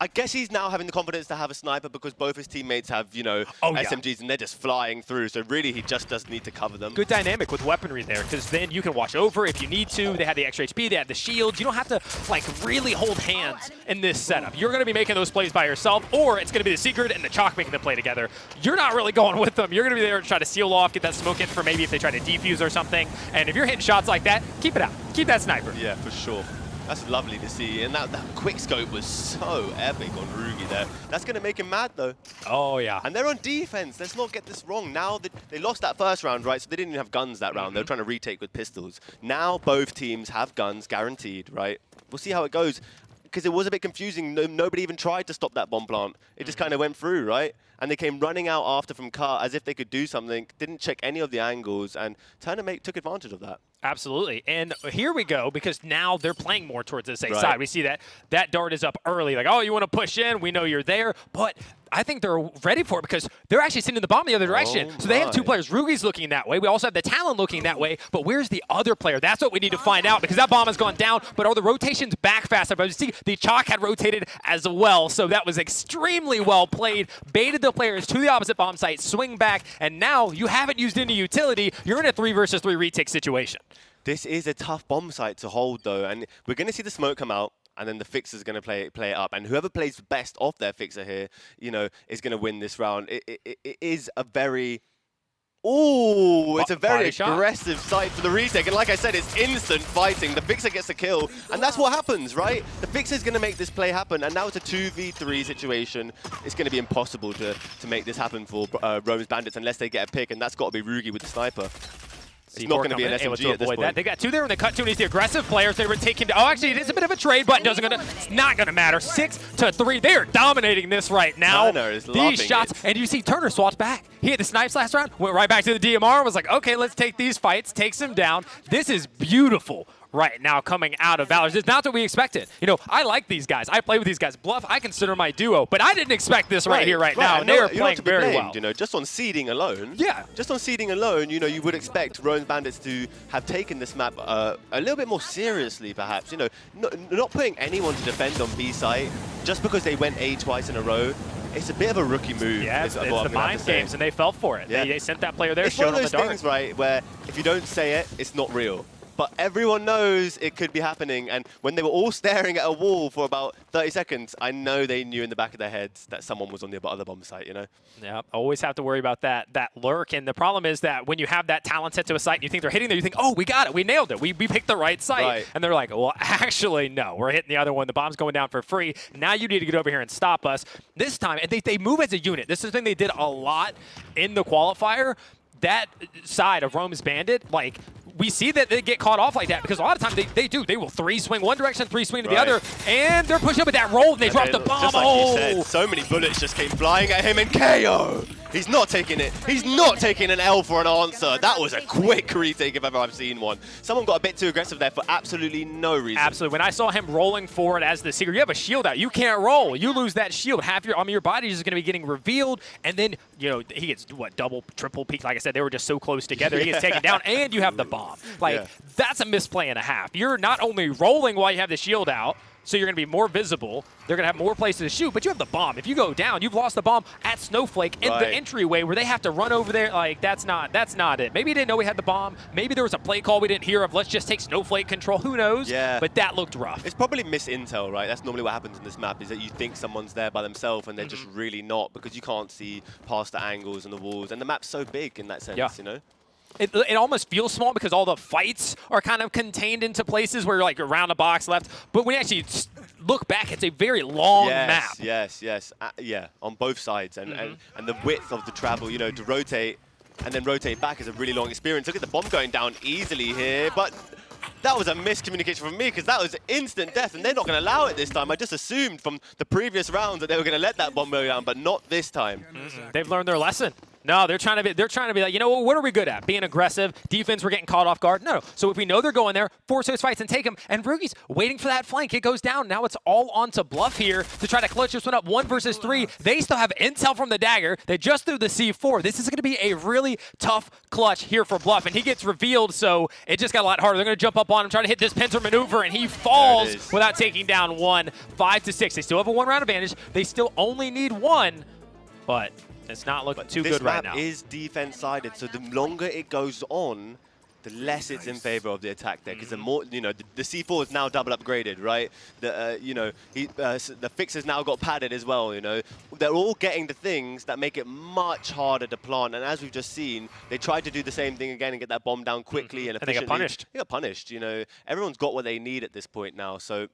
I guess he's now having the confidence to have a sniper because both his teammates have, you know, SMGs and they're just flying through. So really, he just does need to cover them. Good dynamic with weaponry there, because then you can watch over if you need to. They have the extra HP, they have the shields. You don't have to like really hold hands in this setup. You're going to be making those plays by yourself, or it's going to be the Secret and the Chalk making the play together. You're not really going with them. You're going to be there to try to seal off, get that smoke in for maybe if they try to defuse or something. And if you're hitting shots like that, keep it out. Keep that sniper. Yeah, for sure. That's lovely to see. And that quick scope was so epic on Rugi there. That's going to make him mad, though. Oh, yeah. And they're on defense. Let's not get this wrong. Now they lost that first round, right? So they didn't even have guns that round. They were trying to retake with pistols. Now both teams have guns, guaranteed, right? We'll see how it goes. Because it was a bit confusing. Nobody even tried to stop that bomb plant. It just kind of went through, right? And they came running out after from car as if they could do something, didn't check any of the angles, and Tournament took advantage of that. Absolutely. And here we go, because now they're playing more towards the safe side. We see that dart is up early. Like, oh, you want to push in? We know you're there. But I think they're ready for it because they're actually sending the bomb the other direction. So they have two players. Rugi's looking that way. We also have the Talon looking that way. But where's the other player? That's what we need to find out, because that bomb has gone down. But are the rotations back fast enough? You see, the Chalk had rotated as well. So that was extremely well played. Baited the players to the opposite bomb site, swing back. And now you haven't used any utility. You're in a 3 versus 3 retake situation. This is a tough bomb site to hold, though, and we're going to see the smoke come out, and then the Fixer's going to play it up, and whoever plays best off their Fixer here, you know, is going to win this round. It is a very... Ooh, it's a very aggressive site for the retake, and like I said, it's instant fighting. The Fixer gets a kill, and that's what happens, right? The Fixer's going to make this play happen, and now it's a 2v3 situation. It's going to be impossible to make this happen for Rome's Bandits unless they get a pick, and that's got to be Rugi with the sniper. It's not going to be an SMG at this point. They got two there, and they cut two, and he's the aggressive players. They were taking. Oh, actually, it is a bit of a trade, but it's not going to matter. 6-3. They are dominating this right now. These shots, and you see Turner swaps back. He hit the snipes last round, went right back to the DMR, and was like, okay, let's take these fights, takes him down. This is beautiful right now coming out of Valors. It's not what we expected. You know, I like these guys. I play with these guys. Bluff, I consider my duo, but I didn't expect this right here, right now. And they are playing very well. You know, just on seeding alone. Yeah. Just on seeding alone, you know, you would expect Rome's Bandits to have taken this map a little bit more seriously, perhaps. You know, not putting anyone to defend on B site just because they went A twice in a row. It's a bit of a rookie move. Yeah, it's the mind games, and they fell for it. Yeah. They sent that player there, showed on the dart. It's one of those things, right, where if you don't say it, it's not real. But everyone knows it could be happening, and when they were all staring at a wall for about 30 seconds, I know they knew in the back of their heads that someone was on the other bomb site, you know? Yeah, always have to worry about that lurk, and the problem is that when you have that talent set to a site and you think they're hitting there, you think, oh, we got it, we nailed it, we picked the right site. And they're like, well, actually, no, we're hitting the other one, the bomb's going down for free, now you need to get over here and stop us. This time, they move as a unit. This is the thing they did a lot in the qualifier. That side of Rome's Bandit, like, we see that they get caught off like that because a lot of times they will 3 swing one direction, 3 swing to the other, and they're pushing up with that roll and they drop the bomb. Just like you said, so many bullets just came flying at him and KO. He's not taking it. He's not taking an L for an answer. That was a quick retake if ever I've seen one. Someone got a bit too aggressive there for absolutely no reason. Absolutely. When I saw him rolling forward as the Secret, you have a shield out. You can't roll. You lose that shield. Half your your body is going to be getting revealed, and then you know he gets what, double, triple peak. Like I said, they were just so close together. He gets taken down, and you have the bomb. Like that's a misplay and a half. You're not only rolling while you have the shield out, so you're going to be more visible. They're going to have more places to shoot, but you have the bomb. If you go down, you've lost the bomb at Snowflake in the entryway where they have to run over there. Like, that's not it. Maybe he didn't know we had the bomb. Maybe there was a play call we didn't hear of. Let's just take Snowflake control. Who knows? Yeah. But that looked rough. It's probably misintel, right? That's normally what happens in this map, is that you think someone's there by themselves and they're just really not, because you can't see past the angles and the walls. And the map's so big in that sense, you know? It almost feels small because all the fights are kind of contained into places where you're like around a box left. But when you actually look back, it's a very long map. Yes. Yeah, on both sides. And the width of the travel, you know, to rotate and then rotate back is a really long experience. Look at the bomb going down easily here. But that was a miscommunication from me because that was instant death, and they're not going to allow it this time. I just assumed from the previous rounds that they were going to let that bomb go down, but not this time. They've learned their lesson. No, they're trying to be like, you know what are we good at? Being aggressive, defense, we're getting caught off guard. No. So if we know they're going there, force those fights and take them. And Rookie's waiting for that flank. It goes down. Now it's all onto Bluff here to try to clutch this one up 1 versus 3. They still have intel from the dagger. They just threw the C4. This is going to be a really tough clutch here for Bluff. And he gets revealed, so it just got a lot harder. They're going to jump up on him, try to hit this pincer maneuver, and he falls without taking down one. 5-6. They still have a 1-round advantage. They still only need 1, but it's not looking too good right now. This map is defense-sided, so the longer it goes on, the less it's in favor of the attack there, because the more, you know, the C4 is now double upgraded, right? You know, the fixer's now got padded as well, you know. They're all getting the things that make it much harder to plant, and as we've just seen, they tried to do the same thing again and get that bomb down quickly and efficiently. And they got punished. They got punished, you know. Everyone's got what they need at this point now, so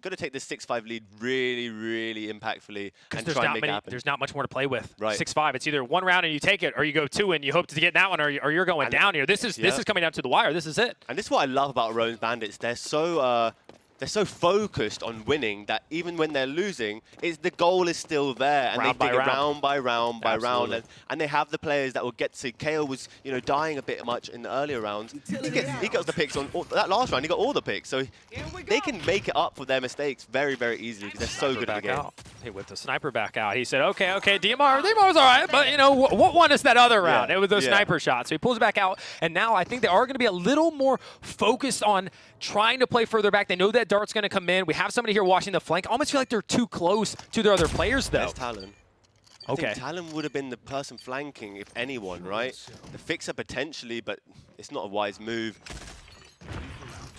got to take this 6-5 lead really, really impactfully and try and make it happen. There's not much more to play with. Right. 6-5. It's either 1 round and you take it, or you go 2 and you hope to get that one, or you're going down here. This is coming down to the wire. This is it. And this is what I love about Rome's Bandits. They're so focused on winning that even when they're losing, the goal is still there, and they take it round by round by round, and they have the players that will get to. KO was, you know, dying a bit much in the earlier rounds. He got the picks on that last round. He got all the picks, so they can make it up for their mistakes very, very easily because they're so good at the game. He whipped the sniper back out. He said, "Okay, DMR was all right, but you know what won us that other round? It was those sniper shots." So he pulls it back out, and now I think they are going to be a little more focused on trying to play further back. They know that Dart's going to come in. We have somebody here watching the flank. I almost feel like they're too close to their other players, though. There's Talon. I think Talon would have been the person flanking, if anyone, right? The fixer potentially, but it's not a wise move.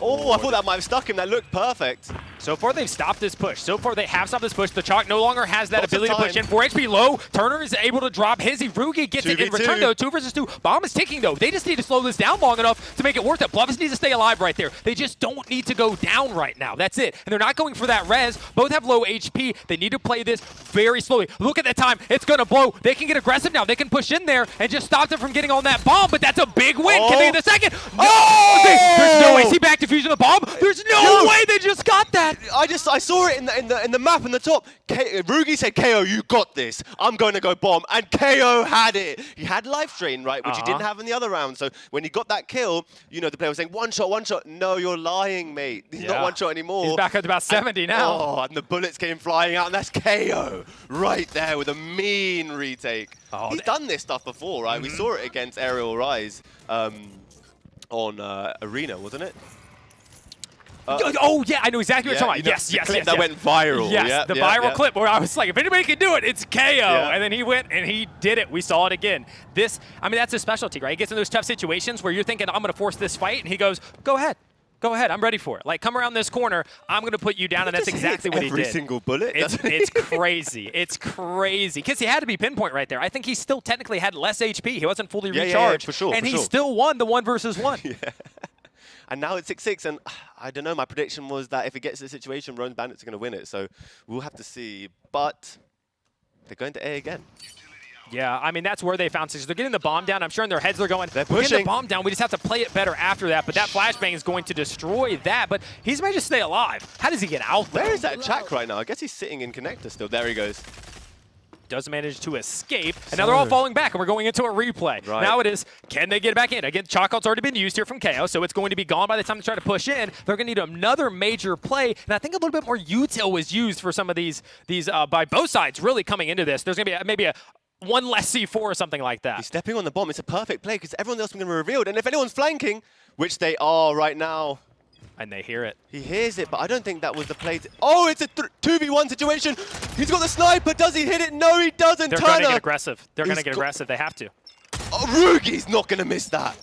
Oh, I thought that might have stuck him. That looked perfect. So far, they've stopped this push. So far, they have stopped this push. The Chalk no longer has that ability to push in. 4 HP low. Turner is able to drop his. Rugi gets it in return, though. 2 versus 2. Bomb is ticking, though. They just need to slow this down long enough to make it worth it. Bluffs needs to stay alive right there. They just don't need to go down right now. That's it. And they're not going for that res. Both have low HP. They need to play this very slowly. Look at that time. It's going to blow. They can get aggressive now. They can push in there and just stop them from getting on that bomb, but that's a big win. Can they get the second? No! There's no AC back diffusion of the bomb. There's no way they just got that. I saw it in the map in the top. Rugi said, "KO, you got this. I'm going to go bomb," and KO had it. He had life drain, right, which he didn't have in the other round. So when he got that kill, you know, the player was saying, one shot. No, you're lying, mate. He's not one shot anymore. He's back up to about 70 now. Oh, and the bullets came flying out, and that's KO right there with a mean retake. He's done this stuff before, right? We saw it against Aerial Rise on Arena, wasn't it? Oh, yeah, I know exactly what you're talking about. Yes. That went viral. Yes, the viral clip where I was like, if anybody can do it, it's KO. And then he went and he did it. We saw it again. I mean, that's his specialty, right? He gets in those tough situations where you're thinking, I'm going to force this fight. And he goes, go ahead. Go ahead. I'm ready for it. Like, come around this corner. I'm going to put you down. And that's exactly what he did. Every single bullet. It's crazy. It's crazy. Because he had to be pinpoint right there. I think he still technically had less HP. He wasn't fully recharged. For sure. And he still won the 1 versus 1. And now it's 6-6, and I don't know, my prediction was that if it gets to the situation, Rome's Bandits are going to win it, so we'll have to see. But they're going to A again. Yeah, I mean, that's where they found 6. They're getting the bomb down. I'm sure in their heads they're going, they're we're pushing getting the bomb down. We just have to play it better after that. But that flashbang is going to destroy that. But he's managed to stay alive. How does he get out there? Where is that Chak right now? I guess he's sitting in connector still. There he goes. Does manage to escape, and now they're all falling back, and we're going into a replay. Right. Now it is, can they get back in? Again, Chalkout's already been used here from KO, so it's going to be gone by the time they try to push in. They're going to need another major play, and I think a little bit more util was used for some of these by both sides really coming into this. There's going to be maybe a 1 less C4 or something like that. He's stepping on the bomb. It's a perfect play because everyone else is going to be revealed, and if anyone's flanking, which they are right now, and they hear it. He hears it, but I don't think that was the play. Oh, it's a 2v1 situation. He's got the sniper. Does he hit it? No, he doesn't. They're going to get aggressive. They're going to get aggressive. They have to. Oh, Rugi's not going to miss that.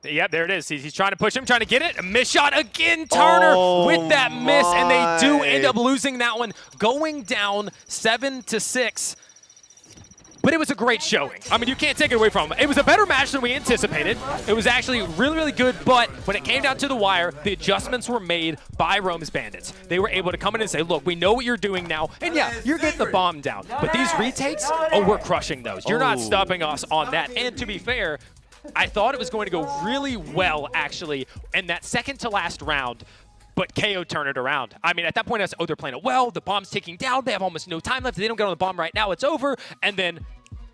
Yep, there it is. He's trying to push him, trying to get it. A miss shot again. Turner with that miss, and they do end up losing that one, going down 7-6. But it was a great showing. I mean, you can't take it away from him. It was a better match than we anticipated. It was actually really, really good, but when it came down to the wire, the adjustments were made by Rome's Bandits. They were able to come in and say, look, we know what you're doing now, and yeah, you're getting the bomb down. But these retakes, we're crushing those. You're not stopping us on that. And to be fair, I thought it was going to go really well, actually, in that second to last round. But KO turned it around. I mean, at that point, I was, they're playing it well. The bomb's ticking down. They have almost no time left. If they don't get on the bomb right now, it's over. And then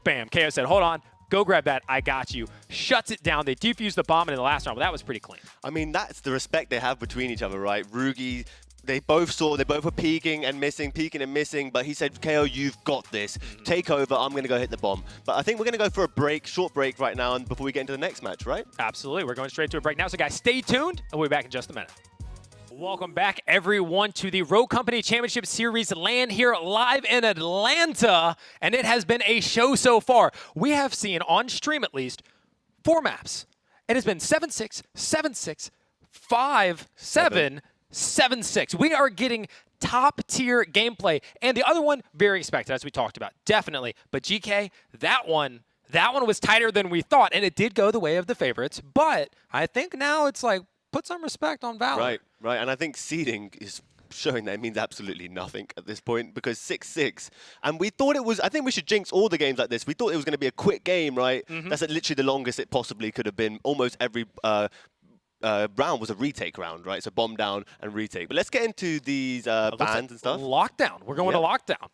Bam. KO said, hold on. Go grab that. I got you. Shuts it down. They defuse the bomb in the last round, but that was pretty clean. I mean, that's the respect they have between each other, right? Rugi, they both were peeking and missing, but he said, KO, you've got this. Take over. I'm going to go hit the bomb. But I think we're going to go for a short break right now and before we get into the next match, right? Absolutely. We're going straight to a break now. So, guys, stay tuned, and we'll be back in just a minute. Welcome back, everyone, to the Rogue Company Championship Series LAN here live in Atlanta, and it has been a show so far. We have seen, on stream at least, 4 maps. It has been 7-6, 7-6, 5-7, 7-6. We are getting top-tier gameplay, and the other one, very expected, as we talked about, definitely. But GK, that one was tighter than we thought, and it did go the way of the favorites, but I think now it's like, put some respect on Valor. Right, and I think seeding is showing that it means absolutely nothing at this point because 6-6, and we thought it was, I think we should jinx all the games like this. We thought it was going to be a quick game, right? That's literally the longest it possibly could have been. Almost every round was a retake round, right? So bomb down and retake. But let's get into these bans and stuff. Lockdown. We're going to lockdown.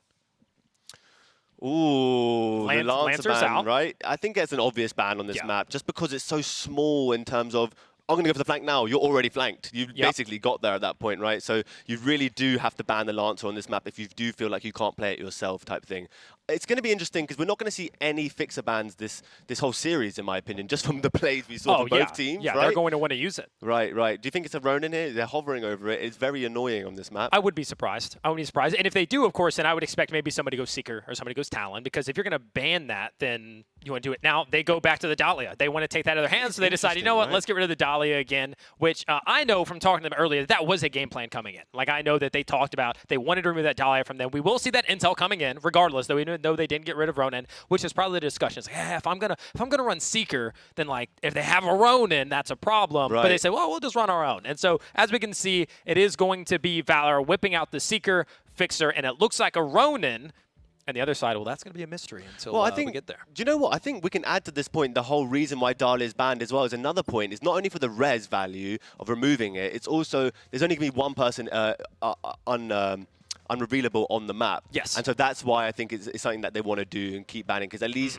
Ooh, the Lancer ban, out. right? I think it's an obvious ban on this map just because it's so small in terms of I'm going to go for the flank now. You're already flanked. You've basically got there at that point, right? So you really do have to ban the Lancer on this map if you do feel like you can't play it yourself type thing. It's going to be interesting because we're not going to see any fixer bans this whole series, in my opinion, just from the plays we saw from both teams, Yeah, right? they're going to want to use it. Right. Do you think it's a Ronin here? They're hovering over it. It's very annoying on this map. I would be surprised. I wouldn't be surprised. And if they do, of course, then I would expect maybe somebody goes Seeker or somebody goes Talon, because if you're going to ban that, then you want to do it. Now, they go back to the Dahlia. They want to take that out of their hands, so they decide, you know what, let's get rid of the Dahlia again, which I know from talking to them earlier that was a game plan coming in. Like, I know that they talked about they wanted to remove that Dahlia from them. We will see that intel coming in, regardless, though, even though they didn't get rid of Ronin, which is probably the discussion. It's like, if I'm gonna run Seeker, then like if they have a Ronin, that's a problem. But they say, well, we'll just run our own. And so as we can see, it is going to be Valor whipping out the Seeker fixer, and it looks like a Ronin. And the other side, well, that's going to be a mystery until I think, we get there. Do you know what? I think we can add to this point the whole reason why Dahlia is banned as well as another point. It's not only for the res value of removing it, it's also there's only going to be one person unrevealable on the map. Yes. And so that's why I think it's something that they want to do and keep banning, because at least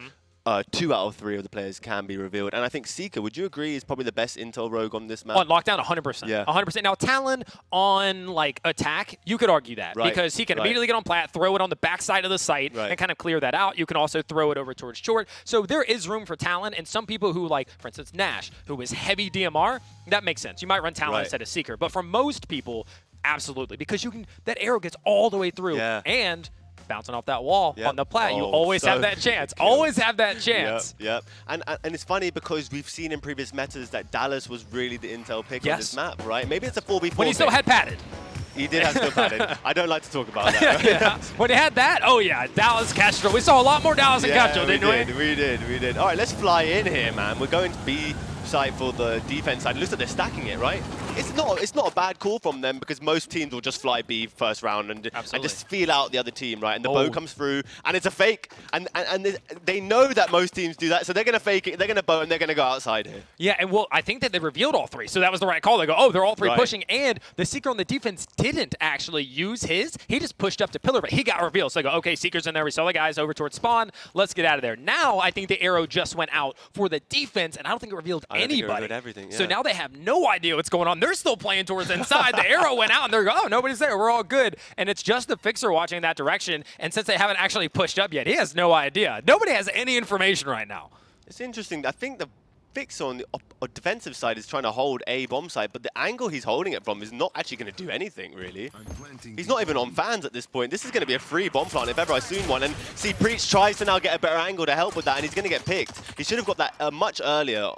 2 out of 3 of the players can be revealed. And I think Seeker, would you agree, is probably the best intel rogue on this map? On lockdown, 100%. Yeah. 100%. Now, Talon on like attack, you could argue that because he can immediately get on plat, throw it on the backside of the site and kind of clear that out. You can also throw it over towards short. So there is room for Talon, and some people who like, for instance, Nash, who is heavy DMR, that makes sense. You might run Talon instead of Seeker. But for most people, absolutely, because you can, that arrow gets all the way through and bouncing off that wall on the plat, you always have that chance. Always have that chance. Yep. And it's funny because we've seen in previous metas that Dallas was really the intel pick on this map, right? Maybe it's a 4v4 when he still had padded. He did have still padded. I don't like to talk about that. When he had that, Dallas Castro. We saw a lot more Dallas and Castro, didn't we? We did. All right, let's fly in here, man. We're going to B site for the defense side. It looks like they're stacking it, right? It's not a bad call from them because most teams will just fly B first round and just feel out the other team, right? And the bow comes through, and it's a fake, and they know that most teams do that, so they're gonna fake it, they're gonna bow, and they're gonna go outside here. Yeah, and well, I think that they revealed all 3, so that was the right call. They go, they're all 3 pushing, and the Seeker on the defense didn't actually use his. He just pushed up to pillar, but he got revealed. So they go, okay, Seeker's in there. We saw the guys over towards spawn. Let's get out of there. Now I think the arrow just went out for the defense, and I don't think it revealed anybody. So now they have no idea what's going on. They're still playing towards inside. The arrow went out, and they're going, nobody's there. We're all good. And it's just the fixer watching that direction. And since they haven't actually pushed up yet, he has no idea. Nobody has any information right now. It's interesting. I think the fix on the defensive side is trying to hold a bomb site, but the angle he's holding it from is not actually going to do anything, really. He's not even on fans at this point. This is going to be a free bomb plant if ever I seen one. And see, Preach tries to now get a better angle to help with that, and he's going to get picked. He should have got that much earlier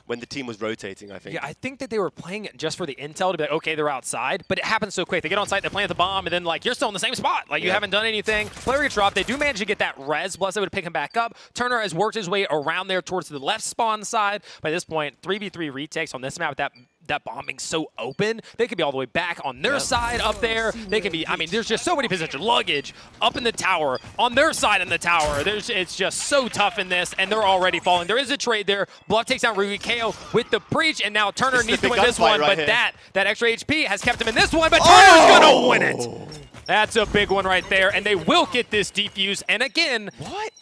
when the team was rotating, I think. Yeah, I think that they were playing it just for the intel to be like, okay, they're outside, but it happens so quick. They get on site, they plant the bomb, and then like, you're still in the same spot. Like, you haven't done anything. Player gets dropped. They do manage to get that res, plus they would pick him back up. Turner has worked his way around there towards the left spawn side. By this point, 3v3 retakes on this map with that bombing so open. They could be all the way back on their side up there. They can be, I mean, there's just so many positions. Luggage up in the tower, on their side in the tower. It's just so tough in this, and they're already falling. There is a trade there. Bluff takes out Rugi KO with the Preach, and now Turner needs to win this one, but that extra HP has kept him in this one, but Turner's gonna win it. That's a big one right there, and they will get this defuse. And again,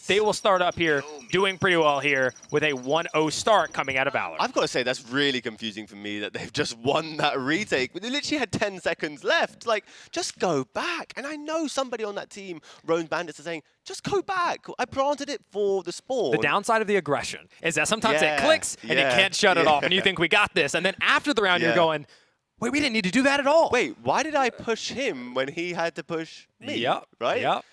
they will start up here doing pretty well here with a 1-0 start coming out of Valor. I've got to say, that's really confusing for me that they've just won that retake. They literally had 10 seconds left. Like, just go back. And I know somebody on that team, Rome's Bandits, are saying, just go back. I planted it for the spawn. The downside of the aggression is that sometimes it clicks and you can't shut it off, and you think we got this. And then after the round, you're going, wait, we didn't need to do that at all. Wait, why did I push him when he had to push me? Yep. Right? Yep.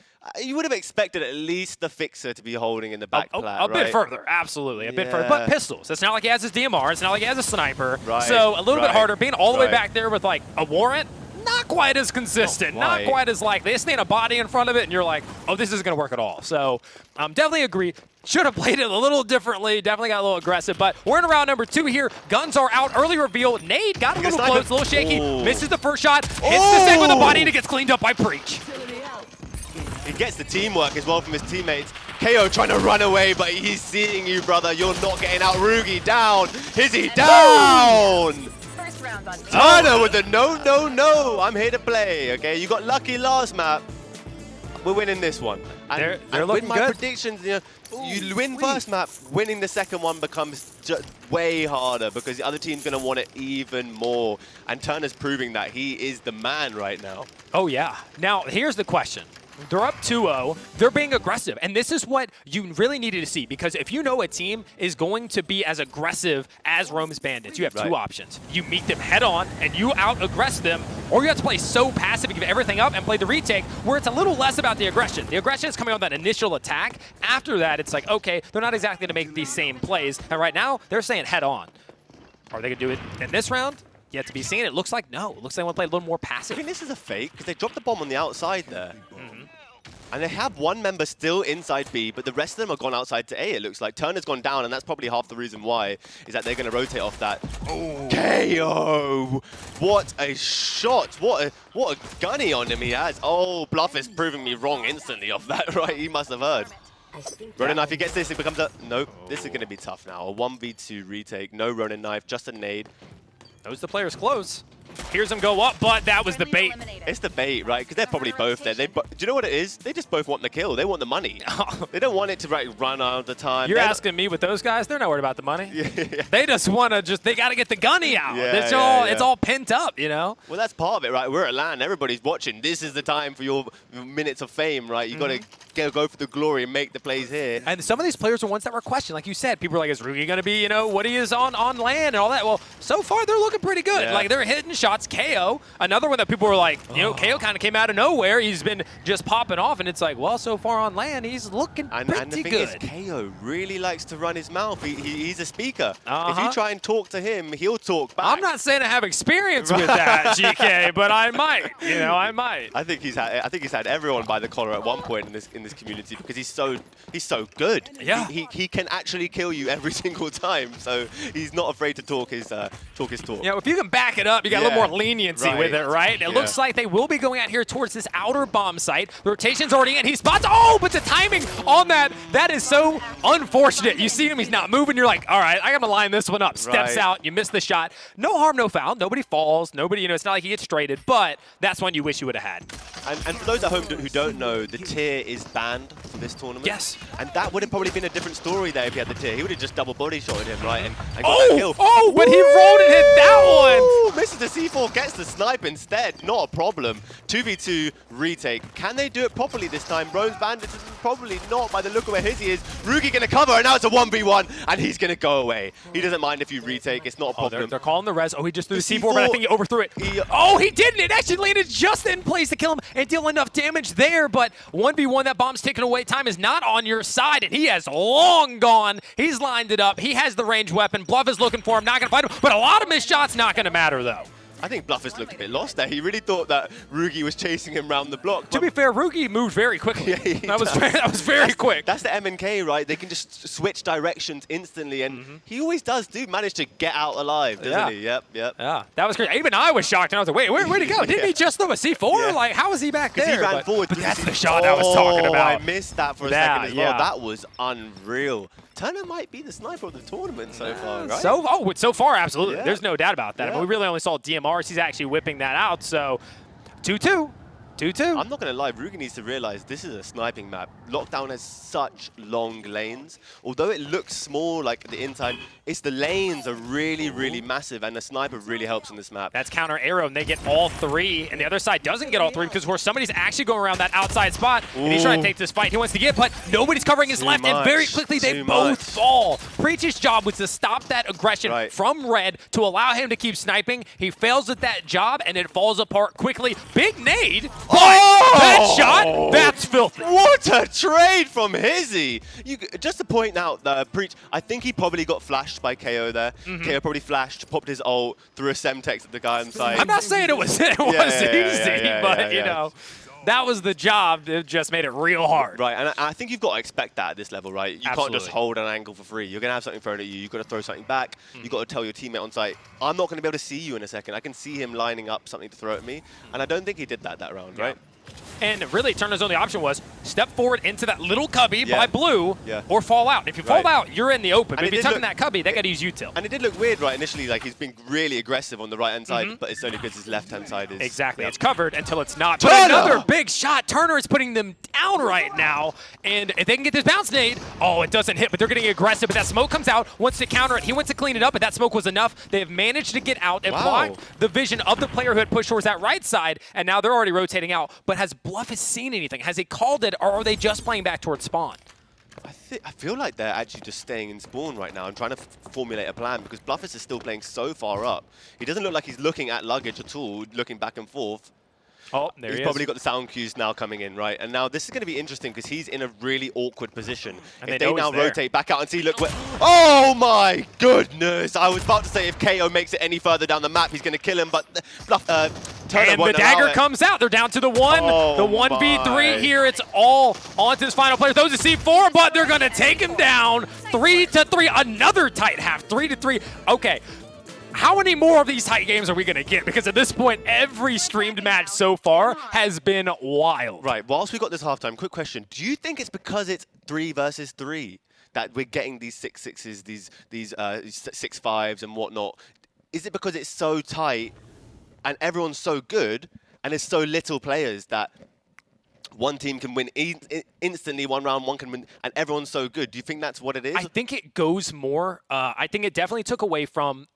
You would have expected at least the fixer to be holding in the back plat, a bit further, absolutely, a bit further. But pistols, it's not like he has his DMR, it's not like he has a sniper. Right. So a little bit harder. Being all the way back there with like a warrant, not quite as consistent, not quite as likely. They stand a body in front of it, and you're like, oh, this isn't going to work at all. So definitely agree. Should have played it a little differently. Definitely got a little aggressive. But we're in round number 2 here. Guns are out. Early reveal. Nade got a little close, a little shaky. Misses the first shot. Hits the second with the body, and it gets cleaned up by Preach. He gets the teamwork as well from his teammates. KO trying to run away, but he's seeing you, brother. You're not getting out. Rugi down. Hizzy down. First round on Turner with the no. I'm here to play. Okay, you got lucky last map. We're winning this one. They're and looking with my good. predictions, you win first map, winning the second one becomes just way harder because the other team's going to want it even more. And Turner's proving that he is the man right now. Oh, yeah. Now, here's the question. They're up 2-0. They're being aggressive. And this is what you really needed to see, because if you know a team is going to be as aggressive as Rome's Bandits, you have two options. You meet them head on and you out-aggress them, or you have to play so passive, give everything up and play the retake, where it's a little less about the aggression. The aggression is coming on that initial attack. After that, it's like, okay, they're not exactly going to make these same plays. And right now, they're saying head on. Are they going to do it in this round? Yet to be seen. It looks like no. It looks like they want to play a little more passive. I think this is a fake because they dropped the bomb on the outside there. And they have one member still inside B, but the rest of them have gone outside to A, it looks like. Turner's gone down, and that's probably half the reason why, is that they're going to rotate off that. Oh. KO! What a shot! What a gunny on him he has. Oh, Bluff is proving me wrong instantly off that, right? He must have heard. Ronin Knife, he gets this, it becomes a... Nope, this is going to be tough now. A 1v2 retake, no Ronin Knife, just a nade. Knows the player's close. Hears him go up, but that was the bait. It's the bait, right? Because they're probably both there. Do you know what it is? They just both want the kill. They want the money. They don't want it to run out of the time. You're asking me with those guys? They're not worried about the money. They just want to they got to get the gunny out. It's all pent up, you know? Well, that's part of it, right? We're at LAN. Everybody's watching. This is the time for your minutes of fame, right? You got to go for the glory and make the plays here. And some of these players are ones that were questioned. Like you said, people are like, is Rugi going to be, what he is on LAN and all that? Well, so far, they're looking pretty good. Like, they're hitting shots. KO, another one that people were like, KO kind of came out of nowhere. He's been just popping off, and it's like, well, so far on LAN, he's looking pretty good. And the thing is, KO really likes to run his mouth. He's a speaker. If you try and talk to him, he'll talk back. I'm not saying I have experience with that, GK, but I might. I might. I think he's had everyone by the collar at one point in this community because he's so good. Yeah. He can actually kill you every single time. So he's not afraid to talk his talk. If you can back it up, you got a little more leniency with it, right? It looks like they will be going out here towards this outer bomb site. The rotation's already in. He spots. Oh, but the timing on that is so unfortunate. You see him, he's not moving. You're like, all right, I got to line this one up. Steps out. You miss the shot. No harm, no foul. Nobody falls. Nobody, it's not like he gets traded, but that's one you wish you would have had. And for those at home who don't know, the tier is banned for this tournament. Yes. And that would have probably been a different story there if he had the tier. He would have just double body shotted him, right? And got that kill. Oh, but he rolled and hit that one. Misses the C4, gets the snipe instead. Not a problem. 2v2 retake. Can they do it properly this time? Rome's Bandits probably not by the look of where Hizzy is. Rugi going to cover, and now it's a 1v1, and he's going to go away. He doesn't mind if you retake. It's not a problem. They're calling the res. Oh, he just threw the C4, but I think he overthrew it. He didn't. It actually landed just in place to kill him and deal enough damage there, but 1v1, that bomb's taken away. Time is not on your side, and he has long gone. He's lined it up. He has the ranged weapon. Bluff is looking for him. Not going to fight him, but a lot of missed shots not going to matter, though. I think Bluffers looked a bit lost there. He really thought that Rugi was chasing him around the block. To be fair, Rugi moved very quickly. That was very quick. That's the MNK, right? They can just switch directions instantly, and he always does manage to get out alive, doesn't he? Yep. Yeah, that was great. Even I was shocked, and I was like, wait, where'd he go? Didn't he just throw a C4? Like, how was he back there? He ran forward. But that's the shot I was talking about. I missed that for a second as well. That was unreal. Turner might be the sniper of the tournament so far, right? So far, absolutely. There's no doubt about that. I mean, we really only saw DMRs. He's actually whipping that out. So 2-2. 2-2. I'm not going to lie, Rugen needs to realize this is a sniping map. Lockdown has such long lanes. Although it looks small, like the inside, it's the lanes are really, really massive, and the sniper really helps in this map. That's counter arrow, and they get all 3, and the other side doesn't get all 3 because somebody's actually going around that outside spot, and he's trying to take this fight. He wants to get, but nobody's covering his left, and very quickly they both fall. Preach's job was to stop that aggression from Red to allow him to keep sniping. He fails at that job, and it falls apart quickly. Big nade, but that shot, that's filthy. What a trade from Hizzy! Just to point out, Preach, I think he probably got flashed by KO there. KO probably flashed, popped his ult, threw a Semtex at the guy on side. I'm not saying it was easy, but you know, that was the job. It just made it real hard. Right, and I think you've got to expect that at this level, right? You can't just hold an angle for free. You're going to have something thrown at you. You've got to throw something back. You've got to tell your teammate on site, I'm not going to be able to see you in a second. I can see him lining up something to throw at me, and I don't think he did that round, right? And really, Turner's only option was step forward into that little cubby by blue or fall out. If you fall out, you're in the open. But if you tuck in that cubby, they got to use util. And it did look weird, right, initially. Like, he's been really aggressive on the right-hand side, but it's only because his left-hand side is... Exactly. It's covered until it's not. But another big shot. Turner is putting them down right now. And if they can get this bounce nade, it doesn't hit, but they're getting aggressive. But that smoke comes out, wants to counter it. He wants to clean it up, but that smoke was enough. They have managed to get out and block the vision of the player who had pushed towards that right side, and now they're already rotating out. But has Bluff seen anything? Has he called it, or are they just playing back towards spawn? I feel like they're actually just staying in spawn right now and trying to formulate a plan, because Bluffus is still playing so far up. He doesn't look like he's looking at luggage at all, looking back and forth. Oh, there he is. He's probably got the sound cues now coming in, right? And now this is going to be interesting because he's in a really awkward position. And if they now rotate back out and see, look where... Oh my goodness! I was about to say if KO makes it any further down the map, he's going to kill him, but Bluff... and the dagger comes out. They're down to the 1. The 1v3 here. It's all on to this final player. Those are C4, but they're going to take him down. 3-3. Another tight half. 3-3. Okay. How many more of these tight games are we going to get? Because at this point, every streamed match so far has been wild. Right. Whilst we got this halftime, quick question. Do you think it's because it's 3 versus 3 that we're getting these 6-6s, these 6-5s and whatnot? Is it because it's so tight and everyone's so good and there's so little players that one team can win instantly one round, one can win, and everyone's so good? Do you think that's what it is? I think it goes more, I think it definitely took away from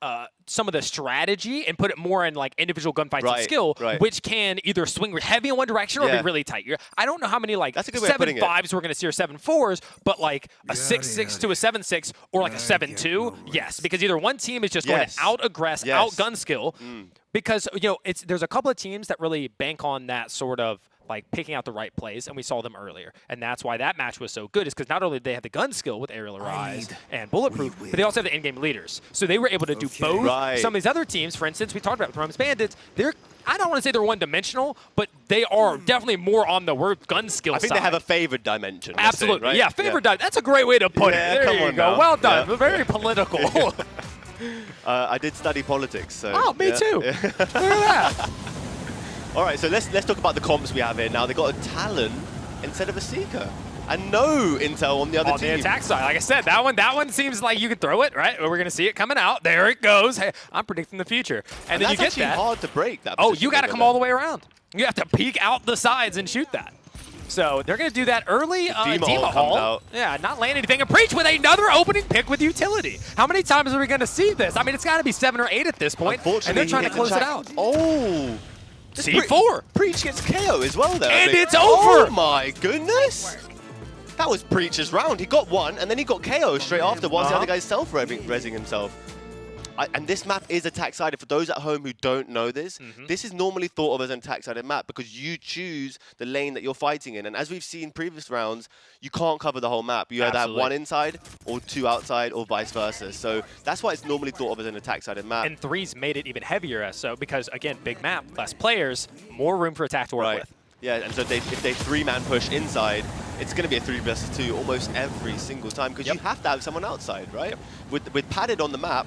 some of the strategy and put it more in like individual gunfights and skill, which can either swing heavy in one direction or be really tight. I don't know how many like 7-5s we're going to see or 7-4s, but like a 6-6 to a 7-6 or like a 7-2, yes, because either one team is just going to out-aggress, out-gun skill, because there's a couple of teams that really bank on that sort of like picking out the right plays, and we saw them earlier. And that's why that match was so good, is because not only did they have the gun skill with Aerial Rise and Bulletproof, but they also have the in-game leaders. So they were able to do both. Some of these other teams, for instance, we talked about Rome's Bandits, I don't want to say they're one-dimensional, but they are definitely more on the word gun skill side. I think they have a favored dimension. Absolutely. Right? Yeah, favored dimension. That's a great way to put it. There you go. Now. Well done. Very political. I did study politics. So, me too. Look at that. All right, so let's talk about the comps we have here now. They got a Talon instead of a Seeker, and no intel on the other team. On the attack side, like I said, that one seems like you can throw it, right? We're gonna see it coming out. There it goes. Hey, I'm predicting the future, and then you get that. That's hard to break. That. You got to come all the way around. You have to peek out the sides and shoot that. So they're going to do that early. Dima Hall. Yeah, not land anything. And Preach with another opening pick with utility. How many times are we going to see this? I mean, it's got to be 7 or 8 at this point, and they're trying to close it out. Oh. C4. Preach gets KO as well, though. And it's over. Oh, my goodness. That was Preach's round. He got one, and then he got KO straight after whilst the other guy's self-rezzing himself. And this map is attack-sided. For those at home who don't know this, this is normally thought of as an attack-sided map because you choose the lane that you're fighting in. And as we've seen previous rounds, you can't cover the whole map. You either have 1 inside or 2 outside or vice versa. So that's why it's normally thought of as an attack-sided map. And 3's made it even heavier, so because, again, big map, less players, more room for attack to work with. Yeah, and so if they 3-man push inside, it's going to be a 3 versus 2 almost every single time because you have to have someone outside, right? With padded on the map,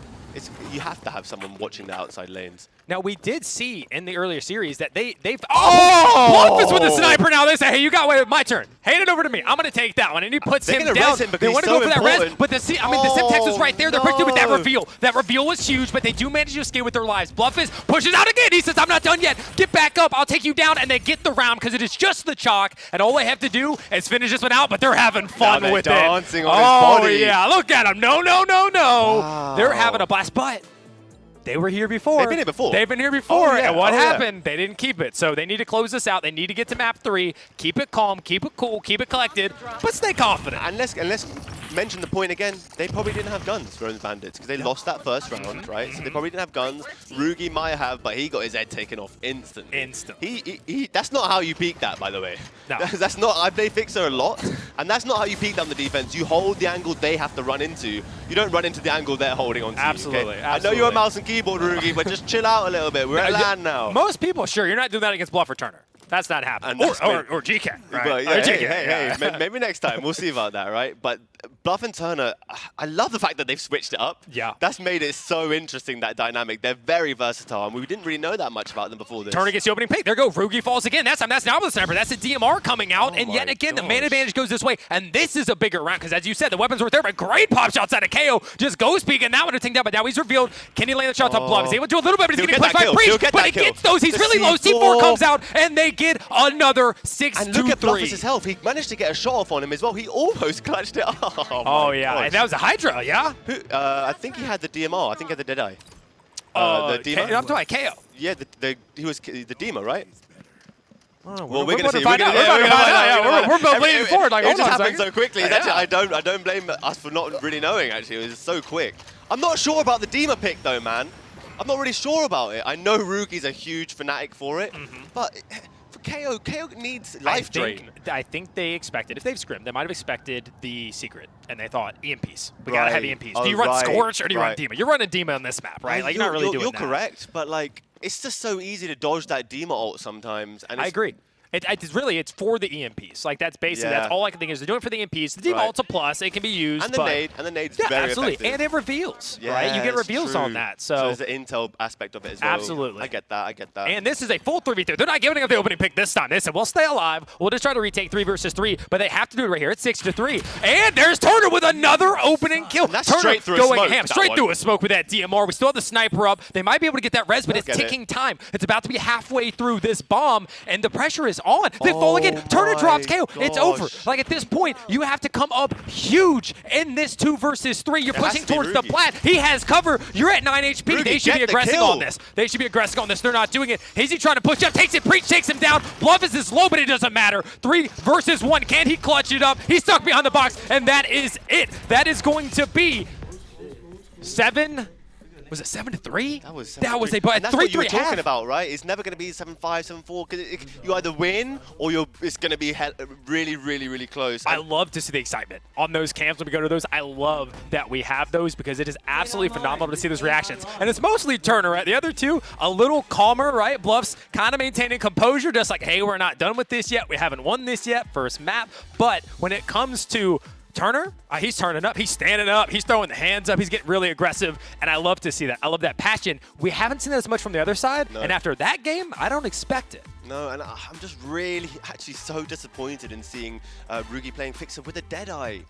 you have to have someone watching the outside lanes. Now, we did see in the earlier series that they've Bluff is with the sniper now. They say, hey, you got away with my turn. Hand it over to me. I'm going to take that one. And he puts him down. They want to go for that res, but the Simtex was right there. They're quick with that reveal. That reveal was huge, but they do manage to escape with their lives. Bluff pushes out again. He says, I'm not done yet. Get back up. I'll take you down. And they get the round because it is just the chalk. And all they have to do is finish this one out, but they're having fun with it. Dancing on his body. Yeah. Look at them. No. Wow. They're having a blast, but they were here before. They've been here before. They've been here before. And what happened? They didn't keep it. So they need to close this out. They need to get to map 3. Keep it calm. Keep it cool. Keep it collected. But stay confident. And let's mention the point again. They probably didn't have guns, Rome's Bandits, because they lost that first round, right? So they probably didn't have guns. Rugi might have, but he got his head taken off instantly. He that's not how you peak that, by the way. No. That's not. I play Fixer a lot, and that's not how you peak down the defense. You hold the angle they have to run into. You don't run into the angle they're holding on to. Absolutely. Okay? I know you're a mouse and keyboard, Rugi, but just chill out a little bit. We're at LAN now. Most people, sure, you're not doing that against Bluff or Turner. That's not happening. Or GK, right? But yeah, hey, maybe next time. We'll see about that, right? But Bluff and Turner, I love the fact that they've switched it up. Yeah. That's made it so interesting, that dynamic. They're very versatile, and we didn't really know that much about them before this. Turner gets the opening pick. There go. Rugi falls again. That's not with the sniper. That's a DMR coming out. And yet again, the man advantage goes this way. And this is a bigger round, because as you said, the weapons were there, but great pop shots out of KO. Just goes peeking that one to take down, but now he's revealed. Can he land the shots on Bluff? He's able to do a little bit, but he's getting pushed by Breach. But he gets those. He's really low. C4 comes out, and they get another 6-2-3. And look at Bluff's health. He managed to get a shot off on him as well. He almost clutched it. Oh yeah. And that was a Hydra, yeah? I think he had the DMR. I think he had the Deadeye. The Demo? I'm talking about KO. Yeah, he was the Demo, right? Oh, well, we're going to see. We're both leaning forward. Like, it just happened so quickly. Actually, I don't blame us for not really knowing, actually. It was so quick. I'm not sure about the Demo pick, though, man. I'm not really sure about it. I know Rugi's a huge fanatic for it, but for KO needs life drain. I think they expected, if they've scrimmed, they might have expected the secret, and they thought EMPs. We gotta have EMPs. Do you run Scorch or do you run Dema? You're running Dema on this map, right? Like, you're not really doing that. You're correct, but like, it's just so easy to dodge that Dema ult sometimes. And I agree. It's for the EMPs. Like, that's basically, that's all I can think is they're doing it for the EMPs. The Dema ult's a plus. It can be used. And the nade's very absolutely. effective. And it reveals, right? You get reveals on that. So there's the intel aspect of it as well. Absolutely. I get that. And this is a full 3v3. They're not giving up the opening pick this time. They said, we'll stay alive. We'll just try to retake 3 versus 3. But they have to do it right here. It's 6-3. And there's Turner with another opening kill. And that's Turner straight through going a smoke, ham. Straight through a smoke with that DMR. We still have the sniper up. They might be able to get that res, but it's ticking time. It's about to be halfway through this bomb, and the pressure is on. They fall again. Turner drops KO. It's over. Like, at this point, you have to come up huge in this 2 versus 3. You're pushing towards the plat. He has cover. You're at 9 HP. Rugi, they should be aggressing on this. They should be aggressing on this. They're not doing it. Hazy trying to push up. Takes it. Breach takes him down. Bluff is low, but it doesn't matter. 3 versus 1. Can he clutch it up? He's stuck behind the box, and that is it. That is going to be 7. Was it 7-3? That was 3-3 that's what you were talking about, right? It's never going to be 7-5, 7-4, because you either win or it's going to be really, really, really close. I love to see the excitement on those cams when we go to those. I love that we have those because it is absolutely phenomenal to see those reactions. And it's mostly Turner, right? The other two, a little calmer, right? Bluff's kind of maintaining composure, just like, hey, we're not done with this yet. We haven't won this yet. First map. But when it comes to Turner, he's turning up, he's standing up, he's throwing the hands up, he's getting really aggressive, and I love to see that. I love that passion. We haven't seen that as much from the other side, and after that game, I don't expect it. No, and I'm just really actually so disappointed in seeing Rugi playing Fixer with a Deadeye.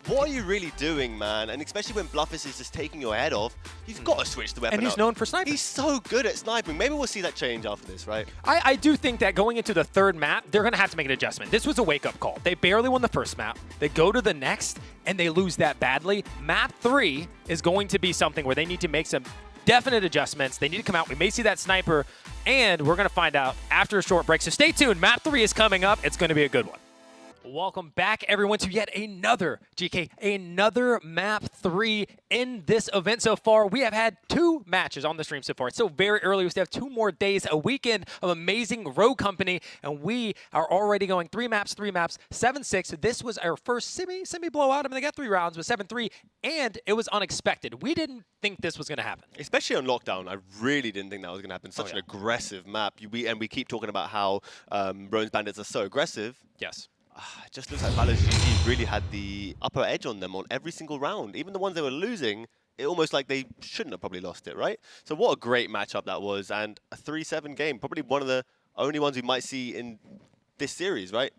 What are you really doing, man? And especially when Bluff is just taking your head off, you've got to switch the weapon And he's known for sniping. He's so good at sniping. Maybe we'll see that change after this, right? I do think that going into the third map, they're going to have to make an adjustment. This was a wake-up call. They barely won the first map. They go to the next, and they lose that badly. Map 3 is going to be something where they need to make some definite adjustments. They need to come out. We may see that sniper, and we're going to find out after a short break. So stay tuned. Map 3 is coming up. It's going to be a good one. Welcome back, everyone, to yet another map 3 in this event so far. We have had 2 matches on the stream so far. It's still very early. We still have 2 more days, a weekend of amazing row company, and we are already going 3 maps, 7-6. This was our first semi blowout. I mean, they got 3 rounds, but 7-3, and it was unexpected. We didn't think this was going to happen. Especially on lockdown, I really didn't think that was going to happen. Such an aggressive map. We keep talking about how Rome's Bandits are so aggressive. Yes. It just looks like Valors GG really had the upper edge on them on every single round. Even the ones they were losing, almost like they shouldn't have probably lost it, right? So what a great matchup that was, and a 3-7 game, probably one of the only ones we might see in this series, right?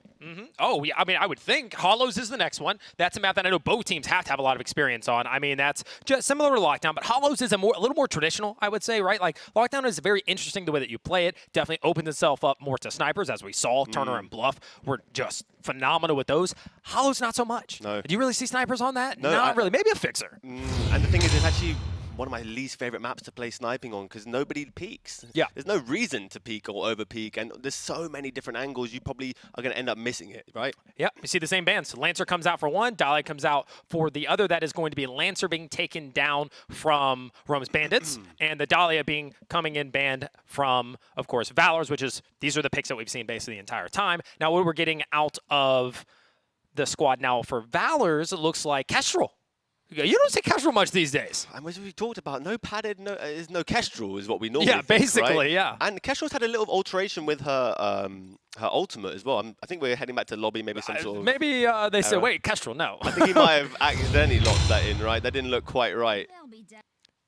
Oh, yeah. I mean, I would think Hollows is the next one. That's a map that I know both teams have to have a lot of experience on. I mean, that's just similar to Lockdown, but Hollows is a little more traditional, I would say, right? Like, Lockdown is very interesting the way that you play it. Definitely opens itself up more to snipers, as we saw. Turner and Bluff were just phenomenal with those. Hollows, not so much. No. Do you really see snipers on that? No, Not really. Maybe a fixer. And the thing is, it's actually one of my least favorite maps to play sniping on because nobody peeks. Yeah. There's no reason to peek or over peek, and there's so many different angles, you probably are going to end up missing it, right? Yeah, you see the same bands. Lancer comes out for one, Dahlia comes out for the other. That is going to be Lancer being taken down from Rome's Bandits, and the Dahlia coming in banned from, of course, Valors, which is, these are the picks that we've seen basically the entire time. Now, what we're getting out of the squad now for Valors, it looks like Kestrel. You don't see Kestrel much these days. And as we talked about, no padded, no Kestrel is what we normally think, basically, right? yeah. And Kestrel's had a little alteration with her her ultimate as well. I think we're heading back to lobby, maybe some sort of... Maybe they said, wait, Kestrel, no. I think he might have accidentally locked that in, right? That didn't look quite right.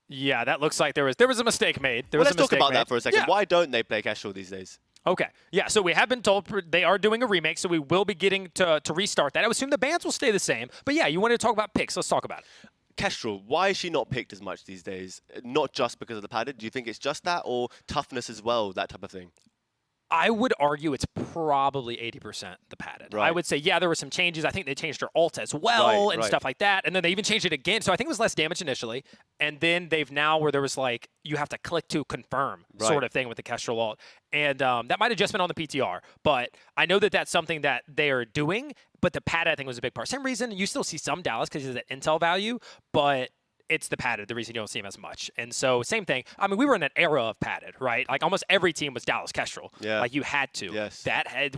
Yeah, that looks like there was a mistake made. Let's talk about that for a second. Yeah. Why don't they play Kestrel these days? Okay. Yeah, so we have been told they are doing a remake, so we will be getting to restart that. I would assume the bans will stay the same. But yeah, you wanted to talk about picks. Let's talk about it. Kestrel, why is she not picked as much these days? Not just because of the padded. Do you think it's just that, or toughness as well, that type of thing? I would argue it's probably 80% the padded. Right. I would say, yeah, there were some changes. I think they changed her ult as well and stuff like that. And then they even changed it again. So I think it was less damage initially. And then they've now where there was like, you have to click to confirm sort of thing with the Kestrel ult. And that might have just been on the PTR. But I know that that's something that they are doing. But the padded, I think, was a big part. Same reason you still see some Dallas because it's that intel value. But it's the padded, the reason you don't see him as much. And so, same thing. I mean, we were in an era of padded, right? Like, almost every team was Dallas Kestrel. Yeah. Like, you had to. Yes.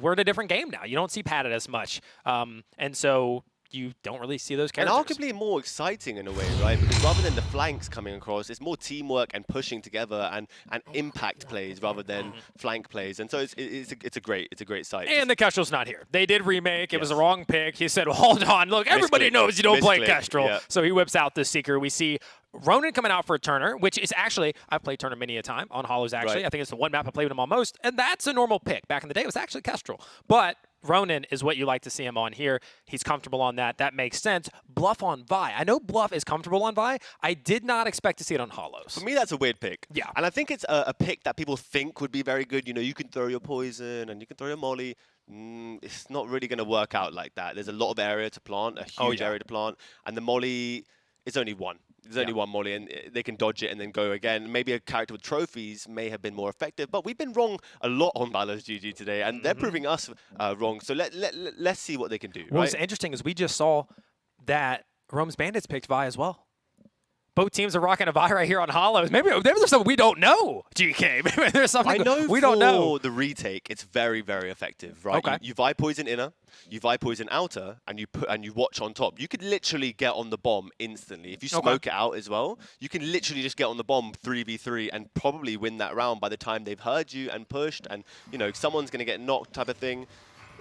We're in a different game now. You don't see padded as much. And so, you don't really see those characters. And arguably more exciting in a way, right? Because rather than the flanks coming across, it's more teamwork and pushing together and impact plays rather than flank plays. And so it's a great sight. And the Kestrel's not here. They did remake. It was the wrong pick. He said, well, hold on. Look, everybody knows you don't play Kestrel. Yeah. So he whips out the Seeker. We see Ronan coming out for a Turner, which is actually, I've played Turner many a time on Hollows, actually. Right. I think it's the one map I played with him on most, and that's a normal pick. Back in the day, it was actually Kestrel. But Ronan is what you like to see him on here. He's comfortable on that. That makes sense. Bluff on Vi. I know Bluff is comfortable on Vi. I did not expect to see it on Hollows. For me, that's a weird pick. Yeah. And I think it's a pick that people think would be very good. You know, you can throw your poison and you can throw your molly. It's not really going to work out like that. There's a lot of area to plant, a huge area to plant. And the molly is only one. There's only one molly, and they can dodge it and then go again. Maybe a character with trophies may have been more effective, but we've been wrong a lot on Valors GG today, and they're proving us wrong. So let's see what they can do. What's interesting is we just saw that Rome's Bandits picked Vi as well. Both teams are rocking a Vi right here on Hollows. Maybe there's something we don't know, GK. Maybe there's something we don't know. For the retake, it's very, very effective, right? Okay. You Vi poison inner, you Vi poison outer, and you watch on top. You could literally get on the bomb instantly. If you smoke it out as well, you can literally just get on the bomb 3v3 and probably win that round by the time they've heard you and pushed, and you know someone's going to get knocked type of thing.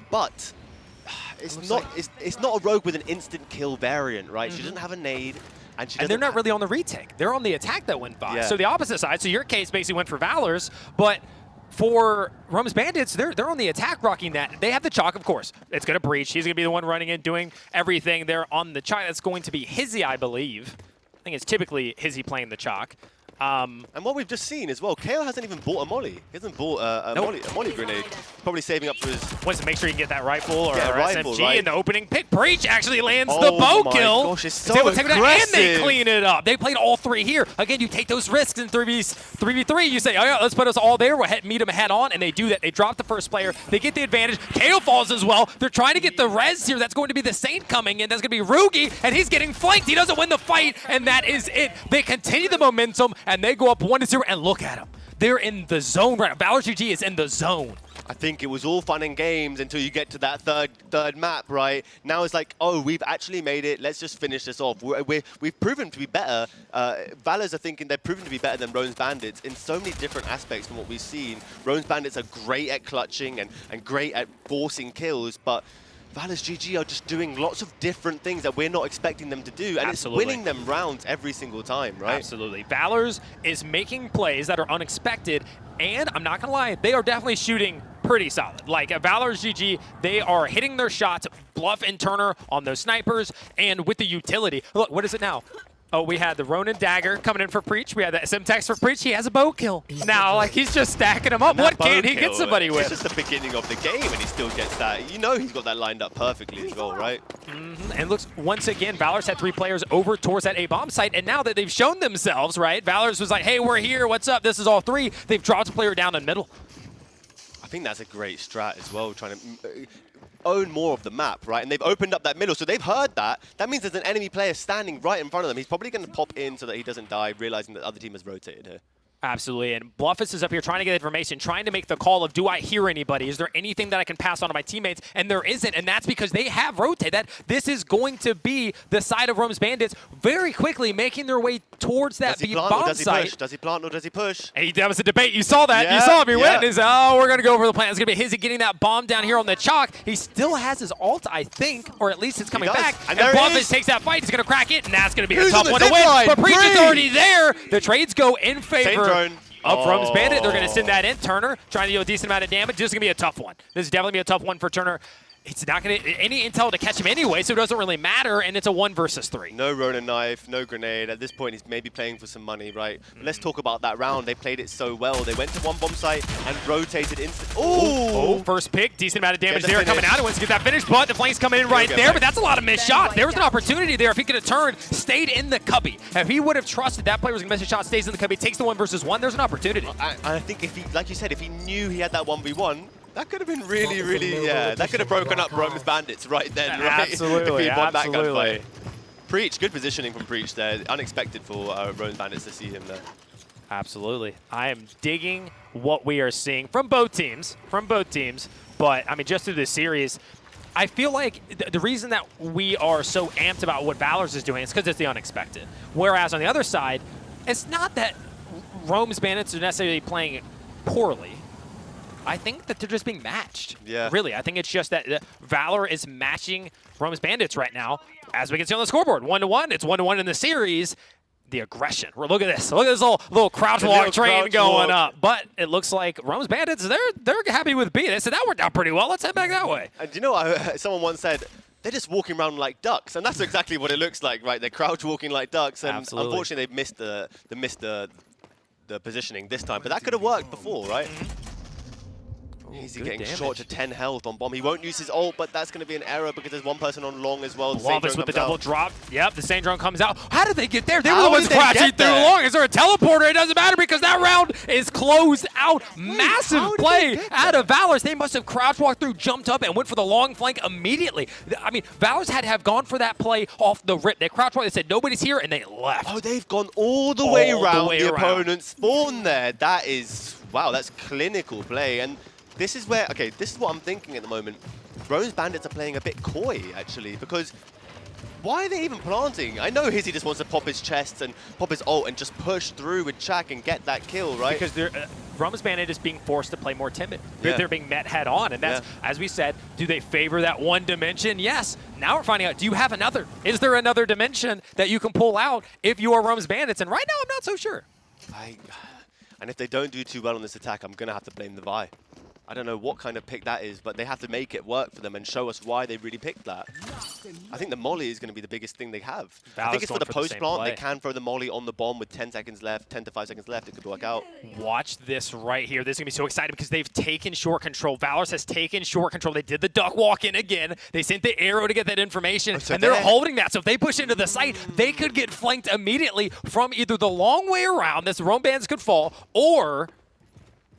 But it's not a rogue with an instant kill variant, right? She doesn't have a nade. And they're not really on the retake. They're on the attack that went by. Yeah. So the opposite side. So your case basically went for Valors, but for Rome's Bandits, they're on the attack rocking that. They have the chalk, of course. It's going to breach. He's going to be the one running in, doing everything. They're on the chalk. That's going to be Hizzy, I believe. I think it's typically Hizzy playing the chalk. And what we've just seen as well, KO hasn't even bought a molly. He hasn't bought a molly grenade. Probably saving up for his... Wants to make sure he can get that rifle or rifle, SMG right? in the opening pick. Breach actually lands the bow kill. Gosh, it's so and they clean it up. They played all three here. Again, you take those risks in 3v3. You say, oh yeah, let's put us all there. We'll meet them head on, and they do that. They drop the first player. They get the advantage. KO falls as well. They're trying to get the res here. That's going to be the Saint coming in. That's going to be Rugi, and he's getting flanked. He doesn't win the fight, and that is it. They continue the momentum, and they go up 1-0, and look at them. They're in the zone right now. Valors GG is in the zone. I think it was all fun and games until you get to that third map, right? Now it's like, oh, we've actually made it. Let's just finish this off. We've proven to be better. Valors are thinking they're proven to be better than Rome's Bandits in so many different aspects from what we've seen. Rome's Bandits are great at clutching and great at forcing kills, but Valors GG are just doing lots of different things that we're not expecting them to do, and it's winning them rounds every single time, right? Absolutely. Valors is making plays that are unexpected, and I'm not gonna lie, they are definitely shooting pretty solid. Like Valors GG, they are hitting their shots, Bluff and Turner on those snipers, and with the utility. Look, what is it now? Oh, we had the Ronin Dagger coming in for Preach. We had the Simtex for Preach. He has a bow kill. Now, like, he's just stacking them up. What can't he get somebody with? It's just the beginning of the game, and he still gets that. You know he's got that lined up perfectly as well, right? And looks, once again, Valors had 3 players over towards that A-bomb site, and now that they've shown themselves, right, Valors was like, hey, we're here, what's up? This is all 3. They've dropped a player down in middle. I think that's a great strat as well, trying to own more of the map, right? And they've opened up that middle, so they've heard that. That means there's an enemy player standing right in front of them. He's probably going to pop in so that he doesn't die, realizing that the other team has rotated here. Absolutely, and Bluffus is up here trying to get information, trying to make the call of, do I hear anybody? Is there anything that I can pass on to my teammates? And there isn't, and that's because they have rotated. That this is going to be the side of Rome's Bandits very quickly making their way towards that bomb site. Does he plant or does he push? Hey, that was a debate. You saw that. You saw him. He went. He's, oh, we're going to go over the plan. It's going to be his getting that bomb down here on the chalk. He still has his ult, I think, or at least it's coming back. And Bluffus takes that fight. He's going to crack it, and that's going to be a tough one to win. But Preach is already there. The trades go in favor of Rome's Bandit. They're going to send that in. Turner trying to do a decent amount of damage. This is going to be a tough one. This is definitely going to be a tough one for Turner. It's not going to any intel to catch him anyway, so it doesn't really matter, and it's a 1 versus 3. No Ronin knife, no grenade. At this point, he's maybe playing for some money, right? Let's talk about that round. They played it so well. They went to one bomb site and rotated instantly. Oh, first pick. Decent amount of damage there coming out. He wants to get that finish, but the flank's coming in right there, but that's a lot of missed shots. There was an opportunity there. If he could have turned, stayed in the cubby. If he would have trusted that player was going to miss a shot, stays in the cubby, takes the 1 versus 1, there's an opportunity. I think if he, like you said, if he knew he had that 1v1, that could have been really, that could have broken up Rome's Bandits right then, right? Absolutely, if he won that gunfight. Preach, good positioning from Preach there. Unexpected for Rome's Bandits to see him there. Absolutely. I am digging what we are seeing from both teams. But, I mean, just through this series, I feel like the reason that we are so amped about what Valors is doing is because it's the unexpected. Whereas on the other side, it's not that Rome's Bandits are necessarily playing poorly. I think that they're just being matched. Yeah. Really, I think it's just that Valor is matching Rome's Bandits right now. As we can see on the scoreboard, 1-1. It's 1-1 in the series. The aggression. Look at this. Look at this little crouch walk train going up. But it looks like Rome's Bandits, they're happy with B. They said that worked out pretty well. Let's head back that way. And you know, someone once said, they're just walking around like ducks, and that's exactly what it looks like, right? They're crouch walking like ducks, and unfortunately they've missed the positioning this time. But that could have worked before, right? Easy getting shot to 10 health on bomb. He won't use his ult, but that's going to be an error because there's one person on long as well. Wallace with the double drop. Yep, the same drone comes out. How did they get there? They were the ones crashing through long. Is there a teleporter? It doesn't matter because that round is closed out. Massive play out of Valors. They must have crouch walked through, jumped up, and went for the long flank immediately. I mean, Valors had to have gone for that play off the rip. They crouch walked. They said nobody's here, and they left. Oh, they've gone all the way around the opponent's spawn there. That is, wow, that's clinical play. And this is where, okay, this is what I'm thinking at the moment. Rome's Bandits are playing a bit coy, actually, because why are they even planting? I know Hizzy just wants to pop his chests and pop his ult and just push through with Chak and get that kill, right? Because Rome's Bandit is being forced to play more timid. They're being met head on, and that's, as we said, do they favor that one dimension? Yes. Now we're finding out, do you have another? Is there another dimension that you can pull out if you are Rome's Bandits? And right now, I'm not so sure. And if they don't do too well on this attack, I'm going to have to blame the Vi. I don't know what kind of pick that is, but they have to make it work for them and show us why they really picked that. I think the molly is going to be the biggest thing they have. I think it's for the post plant. They can throw the molly on the bomb with 10 seconds left, 10 to 5 seconds left. It could work out. Watch this right here. This is going to be so exciting because they've taken short control. Valors has taken short control. They did the duck walk in again. They sent the arrow to get that information, and they're holding that. So if they push into the site, they could get flanked immediately from either the long way around, this Rome Bands could fall, or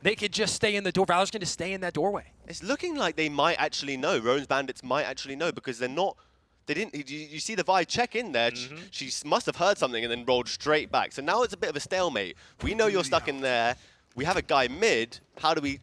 they could just stay in the door. Valor's going to stay in that doorway. It's looking like they might actually know. Rome's Bandits might actually know because they're not. They didn't. You see the Vi check in there. She must have heard something and then rolled straight back. So now it's a bit of a stalemate. We know you're stuck in there. We have a guy mid. How do we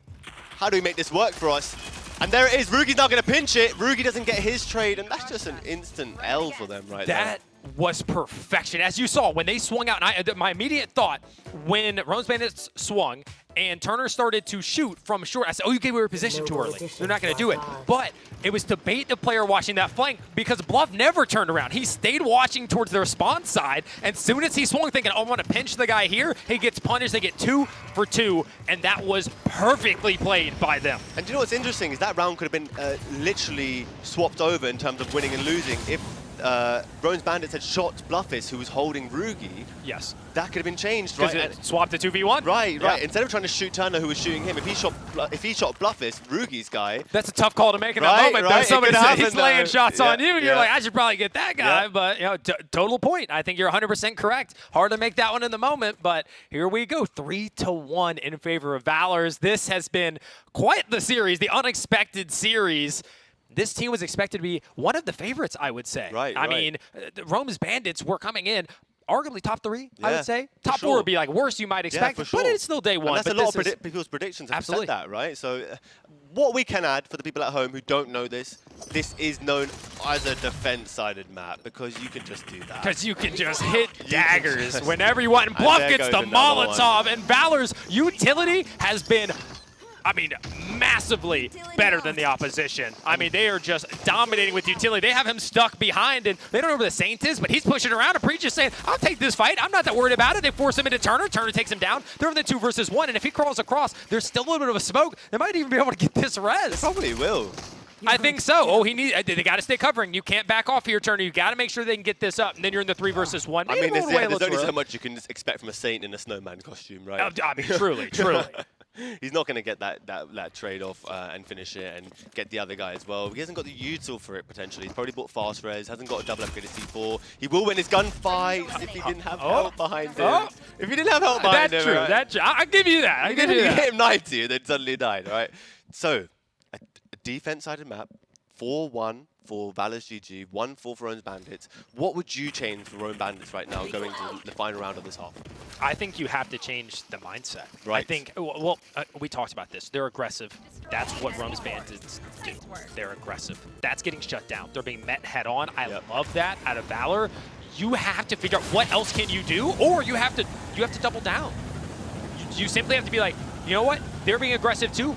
make this work for us? And there it is. Rugi's now going to pinch it. Rugi doesn't get his trade, and that's just an instant L for them right there. was perfection. As you saw, when they swung out, and my immediate thought when Rome's Bandits swung and Turner started to shoot from short, I said, oh, you gave away position too early. They're not going to do it. But it was to bait the player watching that flank because Bluff never turned around. He stayed watching towards the response side, and as soon as he swung thinking, oh, I want to pinch the guy here, he gets punished. They get 2 for 2, and that was perfectly played by them. And do you know what's interesting is that round could have been literally swapped over in terms of winning and losing if Rome's Bandits had shot Bluffis, who was holding Rugi. Yes. That could have been changed, right? It swapped to 2v1. Right. Yeah. Instead of trying to shoot Turner, who was shooting him, if he shot Bluffis, Rugi's guy. That's a tough call to make in that moment. Right. Somebody said he's laying shots on you, and you're like, I should probably get that guy. But total point. I think you're 100% correct. Hard to make that one in the moment, but here we go. 3-1 in favor of Valors. This has been quite the series, the unexpected series. This team was expected to be one of the favorites, I would say. I mean, Rome's Bandits were coming in arguably top 3, I would say. Top 4 would be like worst you might expect, but it's still day 1. And that's a lot of people's predictions have said that, right? So what we can add for the people at home who don't know this is known as a defense-sided map because you can just do that. Because you can just hit daggers whenever you want. And Bluff gets the Molotov, and Valor's utility has been, I mean, massively better than the opposition. I mean, they are just dominating with utility. They have him stuck behind, and they don't know where the Saint is, but he's pushing around, and Preach is saying, I'll take this fight. I'm not that worried about it. They force him into Turner. Turner takes him down. They're in the 2 versus 1, and if he crawls across, there's still a little bit of a smoke. They might even be able to get this res. They probably will. I think so. Oh, they got to stay covering. You can't back off here, Turner. You got to make sure they can get this up, and then you're in the 3 versus 1. I mean, there's only so much you can expect from a Saint in a snowman costume, right? I mean, truly. He's not going to get that trade-off and finish it and get the other guy as well. He hasn't got the util for it, potentially. He's probably bought fast res, hasn't got a double upgrade to C4. He will win his gunfight if he didn't have help behind him. If he didn't have help behind him. That's true. I'll give you that. You hit him 90 and then suddenly died, right? So, a defense-sided map, 4-1 for Valors GG, 1-4 for Rome's Bandits. What would you change for Rome Bandits right now going to the final round of this half? I think you have to change the mindset. Right. I think, well, we talked about this. They're aggressive. That's what Rome's Bandits do. They're aggressive. That's getting shut down. They're being met head on. I love that out of Valor. You have to figure out what else can you do, or you have to double down. You simply have to be like, you know what? They're being aggressive too.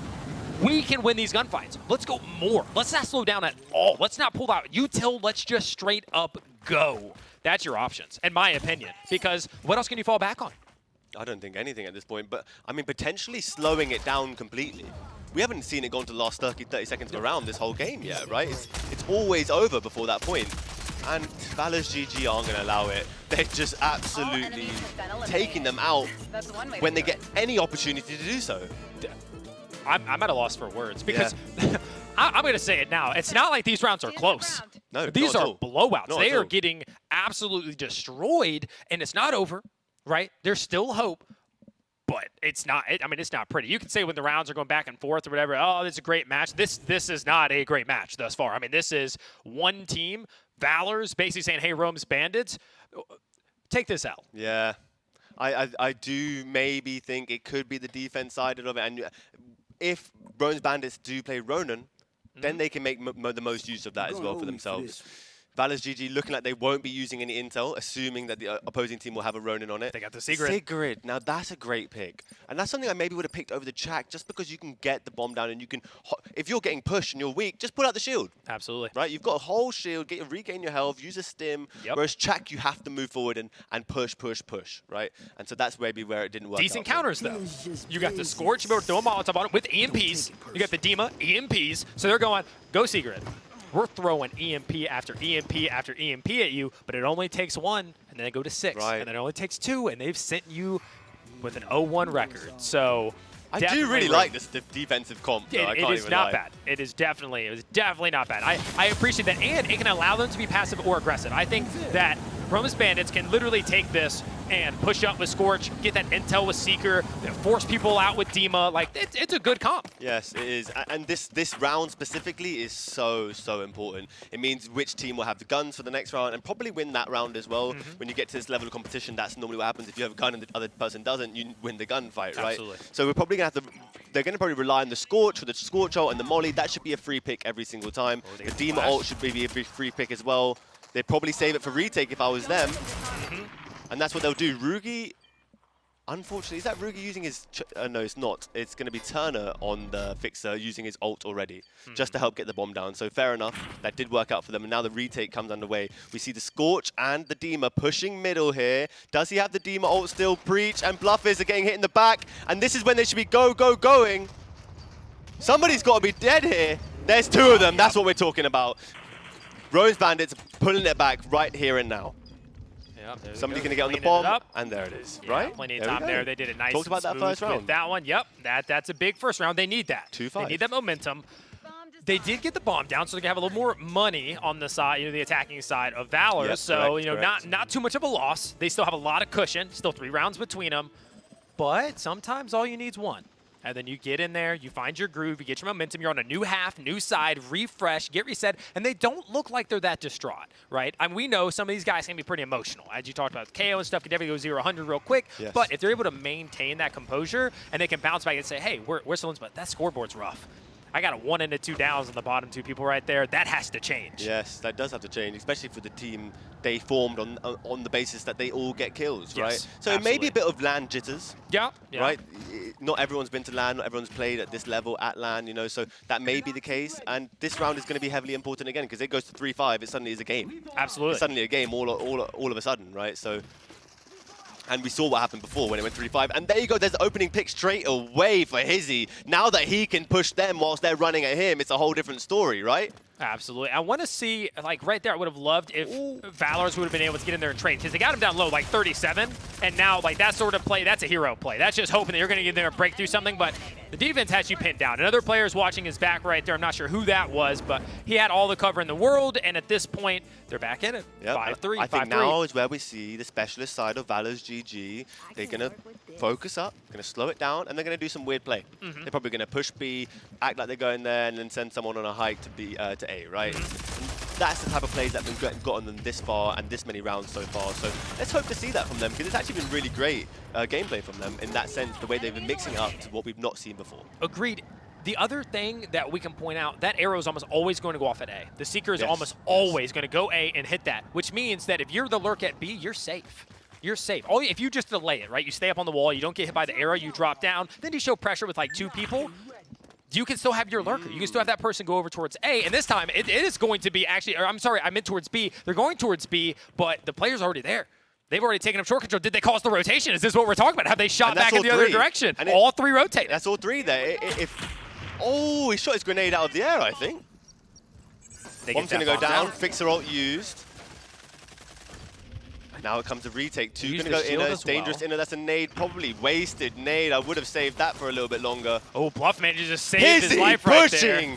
We can win these gunfights. Let's go more. Let's not slow down at all. Let's not pull out util. Let's just straight up go. That's your options, in my opinion, because what else can you fall back on? I don't think anything at this point, but I mean, potentially slowing it down completely. We haven't seen it go into the last 30 seconds of a round this whole game yet, right? It's always over before that point. And Valors GG aren't going to allow it. They're just absolutely taking them out when they get any opportunity to do so. I'm at a loss for words because I'm going to say it now. It's not like these rounds are close. No, these are blowouts. Not they are getting absolutely destroyed, and it's not over, right? There's still hope, but it's not. I mean, it's not pretty. You can say when the rounds are going back and forth or whatever, oh, this is a great match. This is not a great match thus far. I mean, this is one team, Valors, basically saying, hey, Rome's Bandits, take this out. Yeah. I do maybe think it could be the defense-sided of it, and if Rome's Bandits do play Ronan, then they can make the most use of that as well for themselves. Valors GG looking like they won't be using any intel, assuming that the opposing team will have a Ronin on it. They got the Sigrid. Sigrid. Now that's a great pick. And that's something I maybe would have picked over the Chak just because you can get the bomb down and you can, if you're getting pushed and you're weak, just pull out the shield. Absolutely. Right? You've got a whole shield, regain your health, use a stim. Yep. Whereas Chak, you have to move forward and push, right? And so that's maybe where it didn't work. Decent counters though. You got the Scorch, you throw a Molotov on it with EMPs. You got the Dima, EMPs. So they're going, go Sigrid. We're throwing EMP after EMP after EMP at you, but it only takes 1, and then they go to 6, and then it only takes 2, and they've sent you with an 0-1 record. So I do really like this defensive comp. Though. It is not bad. It is definitely not bad. I appreciate that, and it can allow them to be passive or aggressive. I think that Rome's Bandits can literally take this and push up with Scorch, get that intel with Seeker, force people out with Dima. Like, it's a good comp. Yes, it is. And this round specifically is so important. It means which team will have the guns for the next round and probably win that round as well. When you get to this level of competition, that's normally what happens. If you have a gun and the other person doesn't, you win the gunfight, right? Absolutely. So we're probably going to have to... They're going to probably rely on the Scorch for the Scorch ult and the Molly. That should be a free pick every single time. The Dima ult should be a free pick as well. They'd probably save it for retake if I was them. And that's what they'll do. Rugi, unfortunately, is that Rugi using his... no, it's not. It's going to be Turner on the Fixer using his ult already, just to help get the bomb down. So fair enough, that did work out for them. And now the retake comes underway. We see the Scorch and the Dima pushing middle here. Does he have the Dima ult still? Breach and Bluffers are getting hit in the back. And this is when they should be going. Somebody's got to be dead here. There's two of them. That's what we're talking about. Rome's Bandits pulling it back right here and now. Somebody's going to get on the bomb, and there it is, right? Plenty of time there. They did it nice. Talked about that first round. That one, yep. That's a big first round. They need that. 2-5. They need that momentum. They did get the bomb down, so they can have a little more money on the side, the attacking side of Valors. Yep, so, correct. not too much of a loss. They still have a lot of cushion. Still 3 rounds between them. But sometimes all you need is one. And then you get in there, you find your groove, you get your momentum, you're on a new half, new side, refresh, get reset, and they don't look like they're that distraught, right? I mean, we know some of these guys can be pretty emotional. As you talked about, KO and stuff can definitely go 0-100 real quick, yes. But if they're able to maintain that composure and they can bounce back and say, hey, we're still in, but that scoreboard's rough. I got a 1 and a 2 downs on the bottom 2 people right there. That has to change. Yes, that does have to change, especially for the team they formed on the basis that they all get kills, right? So absolutely. it may be a bit of LAN jitters, yeah. right? Not everyone's been to LAN, not everyone's played at this level at LAN, so that may be the case. And this round is going to be heavily important again because it goes to 3-5. It suddenly is a game. Absolutely. It's suddenly a game all of a sudden, right? So. And we saw what happened before when it went 3-5. And there you go, there's the opening pick straight away for Hizzy. Now that he can push them whilst they're running at him, it's a whole different story, right? Absolutely. I want to see, right there, I would have loved if Valors would have been able to get in there and trade, because they got him down low, 37, and now, that sort of play, that's a hero play. That's just hoping that you're going to get in there and break through something, but the defense has you pinned down. Another player is watching his back right there. I'm not sure who that was, but he had all the cover in the world, and at this point, they're back in it. Yep. 5-3, I think now is where we see the specialist side of Valors GG. They're going to focus up, going to slow it down, and they're going to do some weird play. They're probably going to push B, act like they're going there, and then send someone on a hike to B to A, right? And that's the type of plays that have been gotten them this far and this many rounds so far. So let's hope to see that from them, because it's actually been really great gameplay from them in that sense, the way they've been mixing it up to what we've not seen before. Agreed. The other thing that we can point out, that arrow is almost always going to go off at A. The Seeker is almost always going to go A and hit that, which means that if you're the lurk at B, you're safe. You're safe. If you just delay it, right? You stay up on the wall, you don't get hit by the arrow, you drop down, then you show pressure with 2 people, you can still have your lurker. You can still have that person go over towards A, and this time it is going to be actually, I'm sorry, I meant towards B. They're going towards B, but the player's already there. They've already taken up short control. Did they cause the rotation? Is this what we're talking about? Have they shot back in the other direction? And all 3 rotate. That's all 3 there. Oh, he shot his grenade out of the air, I think. Bomb's going to go down. Fixer ult used. Now it comes a retake. 2 going to go inner. It's dangerous inner. That's a nade. Probably wasted nade. I would have saved that for a little bit longer. Oh, Bluff manages to save his life right there.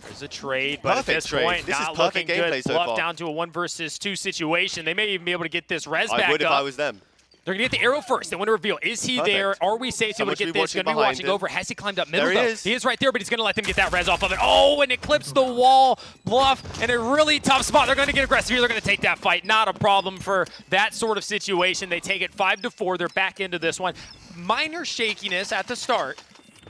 There's a trade, but at this point, not looking good. Bluff down to a 1 versus 2 situation. They may even be able to get this res back up. I would if I was them. They're going to get the arrow first. They want to reveal. Is he there? Are we safe to be able to get this? Going to be watching over. Has he climbed up middle? There he is. He is right there, but he's going to let them get that res off of it. Oh, and it clips the wall. Bluff in a really tough spot. They're going to get aggressive here. They're going to take that fight. Not a problem for that sort of situation. They take it 5-4. They're back into this one. Minor shakiness at the start,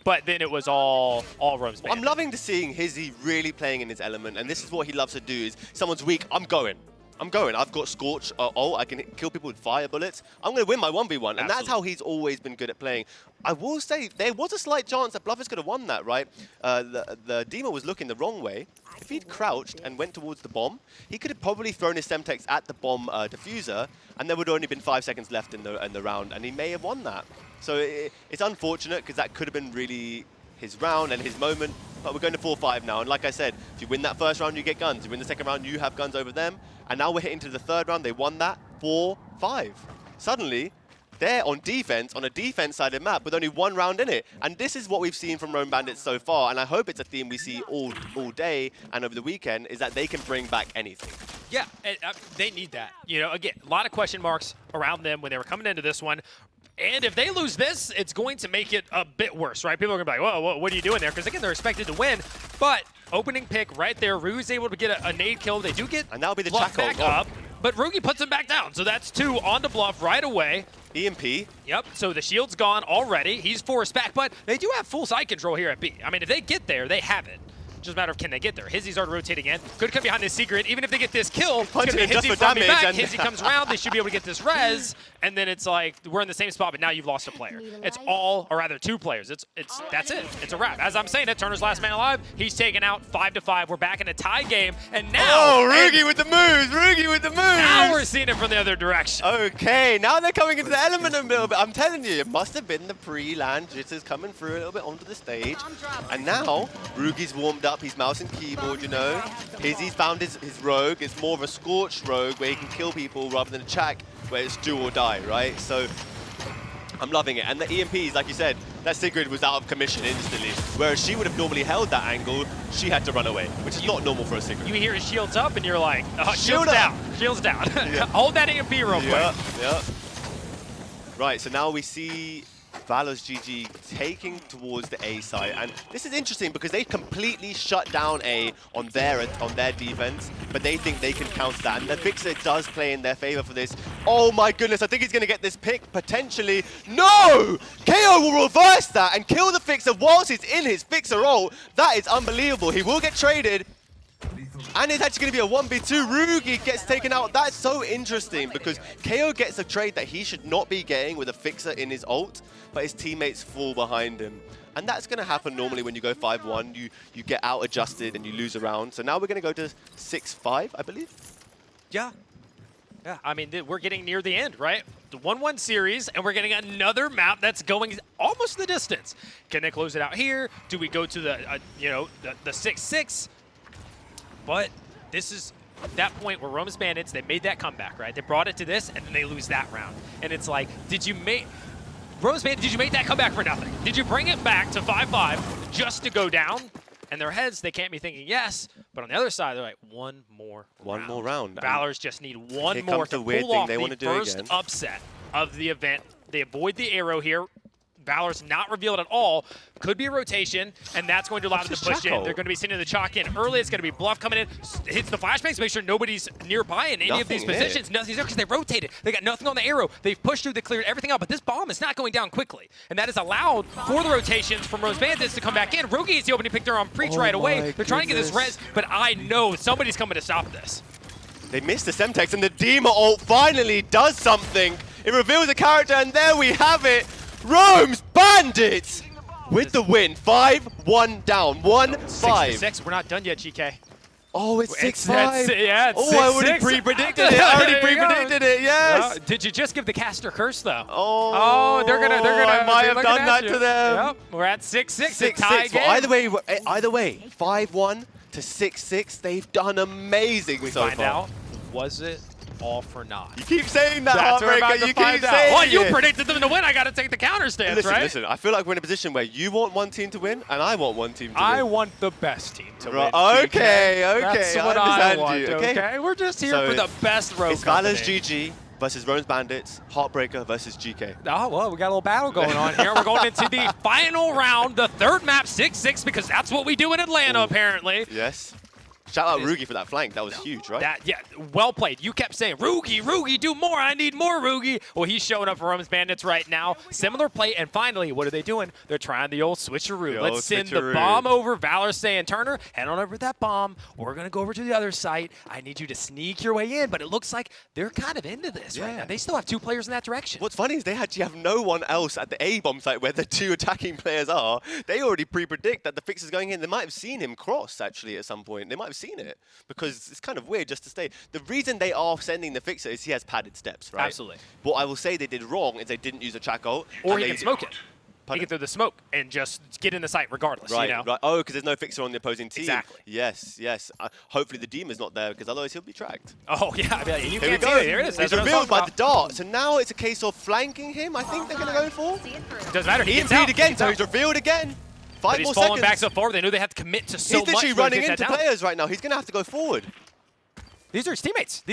but then it was all Rome's Bandits. I'm loving to seeing Hizzy really playing in his element, and this is what he loves to do. Is someone's weak, I'm going. I've got Scorch. I can kill people with fire bullets. I'm going to win my 1v1. And that's how he's always been good at playing. I will say, there was a slight chance that Bluffers could have won that, right? The Dima was looking the wrong way. If he'd crouched and went towards the bomb, he could have probably thrown his Semtex at the bomb diffuser, and there would have only been 5 seconds left in the round, and he may have won that. So it's unfortunate, because that could have been really his round and his moment. But we're going to 4-5 now, and like I said, if you win that first round, you get guns. You win the second round, you have guns over them. And now we're hitting to the 3rd round. They won that 4-5. Suddenly, they're on defense, on a defense side of the map with only 1 round in it. And this is what we've seen from Rome Bandits so far. And I hope it's a theme we see all day and over the weekend, is that they can bring back anything. Yeah, and, they need that. Again, a lot of question marks around them when they were coming into this one. And if they lose this, it's going to make it a bit worse, right? People are going to be like, whoa, what are you doing there? Because, again, they're expected to win. But opening pick right there, Rue's able to get a nade kill. They do get and that'll be the Bluff back up. But Rugi puts him back down. So that's 2 onto Bluff right away. EMP. Yep, so the shield's gone already. He's forced back, but they do have full side control here at B. I mean, if they get there, they have it. just a matter of can they get there. Hizzy's already rotating in. Could come behind this secret. Even if they get this kill, it's Punching going to be it just Hizzy for farming damage back. and- Hizzy comes around. They should be able to get this res. And then it's like, we're in the same spot, but now you've lost a player. It's all, or rather 2 players. That's it. It's a wrap. As I'm saying it, Turner's last man alive. He's taken out 5-5. We're back in a tie game. And now. Oh, Rugi with the moves. Rugi with the moves. Now we're seeing it from the other direction. Okay, now they're coming into the element a little bit. I'm telling you, it must have been the pre-land jitters coming through a little bit onto the stage. And now, Rugi's warmed up his mouse and keyboard, you know. Hizzy's found his rogue. It's more of a scorched rogue where he can kill people rather than a Chak where it's do or die, right? So, I'm loving it. And the EMPs, like you said, that Sigrid was out of commission instantly. Whereas she would have normally held that angle, she had to run away, which is not normal for a Sigrid. You hear his shields up, and you're like, oh, Shield shields up. down. Shields down. Yeah. Hold that EMP real quick. Yeah. Right, so now we see Valors GG taking towards the A side, and this is interesting because they completely shut down A on their defense, but they think they can counter that, and the Fixer does play in their favor for this. Oh my goodness, I think he's going to get this pick, potentially. No! KO will reverse that and kill the Fixer whilst he's in his Fixer ult. That is unbelievable. He will get traded. And it's actually going to be a 1v2. Rugi gets taken out. That's so interesting because KO gets a trade that he should not be getting with a Fixer in his ult, but his teammates fall behind him. And that's going to happen normally when you go 5-1. You get out adjusted and you lose a round. So now we're going to go to 6-5, I believe. Yeah. Yeah, I mean, we're getting near the end, right? The 1-1 series, and we're getting another map that's going almost the distance. Can they close it out here? Do we go to the, the 6-6? But this is that point where Rome's Bandits, they made that comeback, right? They brought it to this, and then they lose that round. And it's like, Rome's Bandits, did you make that comeback for nothing? Did you bring it back to 5-5 just to go down? And their heads, they can't be thinking yes, but on the other side, they're like, one more round. Valors just need one more to pull off the first upset of the event. They avoid the arrow here. Valor's not revealed at all. Could be a rotation, and that's going to allow them to push in. They're going to be sending the chalk in early. It's going to be Bluff coming in, hits the flashbangs, make sure nobody's nearby in any of these positions. Nothing's there because they rotated. They got nothing on the arrow. They've pushed through, they cleared everything out, but this bomb is not going down quickly. And that is allowed for the rotations from Rose Bandits to come back in. Rugi is the opening pick there on Preach right away. They're trying to get this res, but I know somebody's coming to stop this. They missed the Semtex, and the Dima ult finally does something. It reveals a character, and there we have it. Rome's Bandits with the win. 5-1 down. 1-5. 6-6. We're not done yet, GK. Oh, it's 6-5. Yeah, it's 6-6. I already pre-predicted it. Yes. Did you just give the caster curse though? Oh, they're gonna. I might have done that to them. Yep. We're at 6-6. 6-6. Well, either way, 5-1 to 6-6. They've done amazing so far. Find out. Was it all for naught? You keep saying that, That's Heartbreaker. You keep saying well, you it. predicted them to win. I got to take the counter stance, right? Listen, I feel like we're in a position where you want one team to win, and I want one team to win. I want the best team to win. Okay. That's what I want, you. Okay, we're just here for the best road. It's Valors GG versus Rome's Bandits, Heartbreaker versus GK. Oh, well, we got a little battle going on here. We're going into the final round, the third map, 6-6, because that's what we do in Atlanta, apparently. Yes. Shout out Rugi for that flank. That was huge, right? Yeah, well played. You kept saying, Rugi, do more. I need more Rugi. Well, he's showing up for Rome's Bandits right now. Similar play, and finally, what are they doing? They're trying the old switcheroo. Let's send the bomb over. Valor saying, Turner, head on over to that bomb. We're going to go over to the other site. I need you to sneak your way in, but it looks like they're kind of into this right now. They still have 2 players in that direction. What's funny is they actually have no one else at the A-bomb site where the 2 attacking players are. They already pre-predict that the Fixer's going in. They might have seen him cross, actually, at some point. They might have seen it. Because it's kind of weird just to stay. The reason they are sending the Fixer is he has padded steps, right? Absolutely. What I will say they did wrong is they didn't use a Chak ult. Or he can smoke it. He can throw the smoke and just get in the site regardless, right, you know? Right. Oh, because there's no Fixer on the opposing team. Exactly. Yes. Hopefully the Demon's not there because otherwise he'll be tracked. Oh, yeah. I mean, you Here can't see it. Here it is. He's revealed by the dart. So now it's a case of flanking him. I think they're going to go for. Doesn't matter. He gets EMP'd out. again, so he's revealed again. 5 more he's seconds. falling back so far. They knew they have to commit to so much. He's literally running into players right now. He's going to have to go forward. These are his teammates.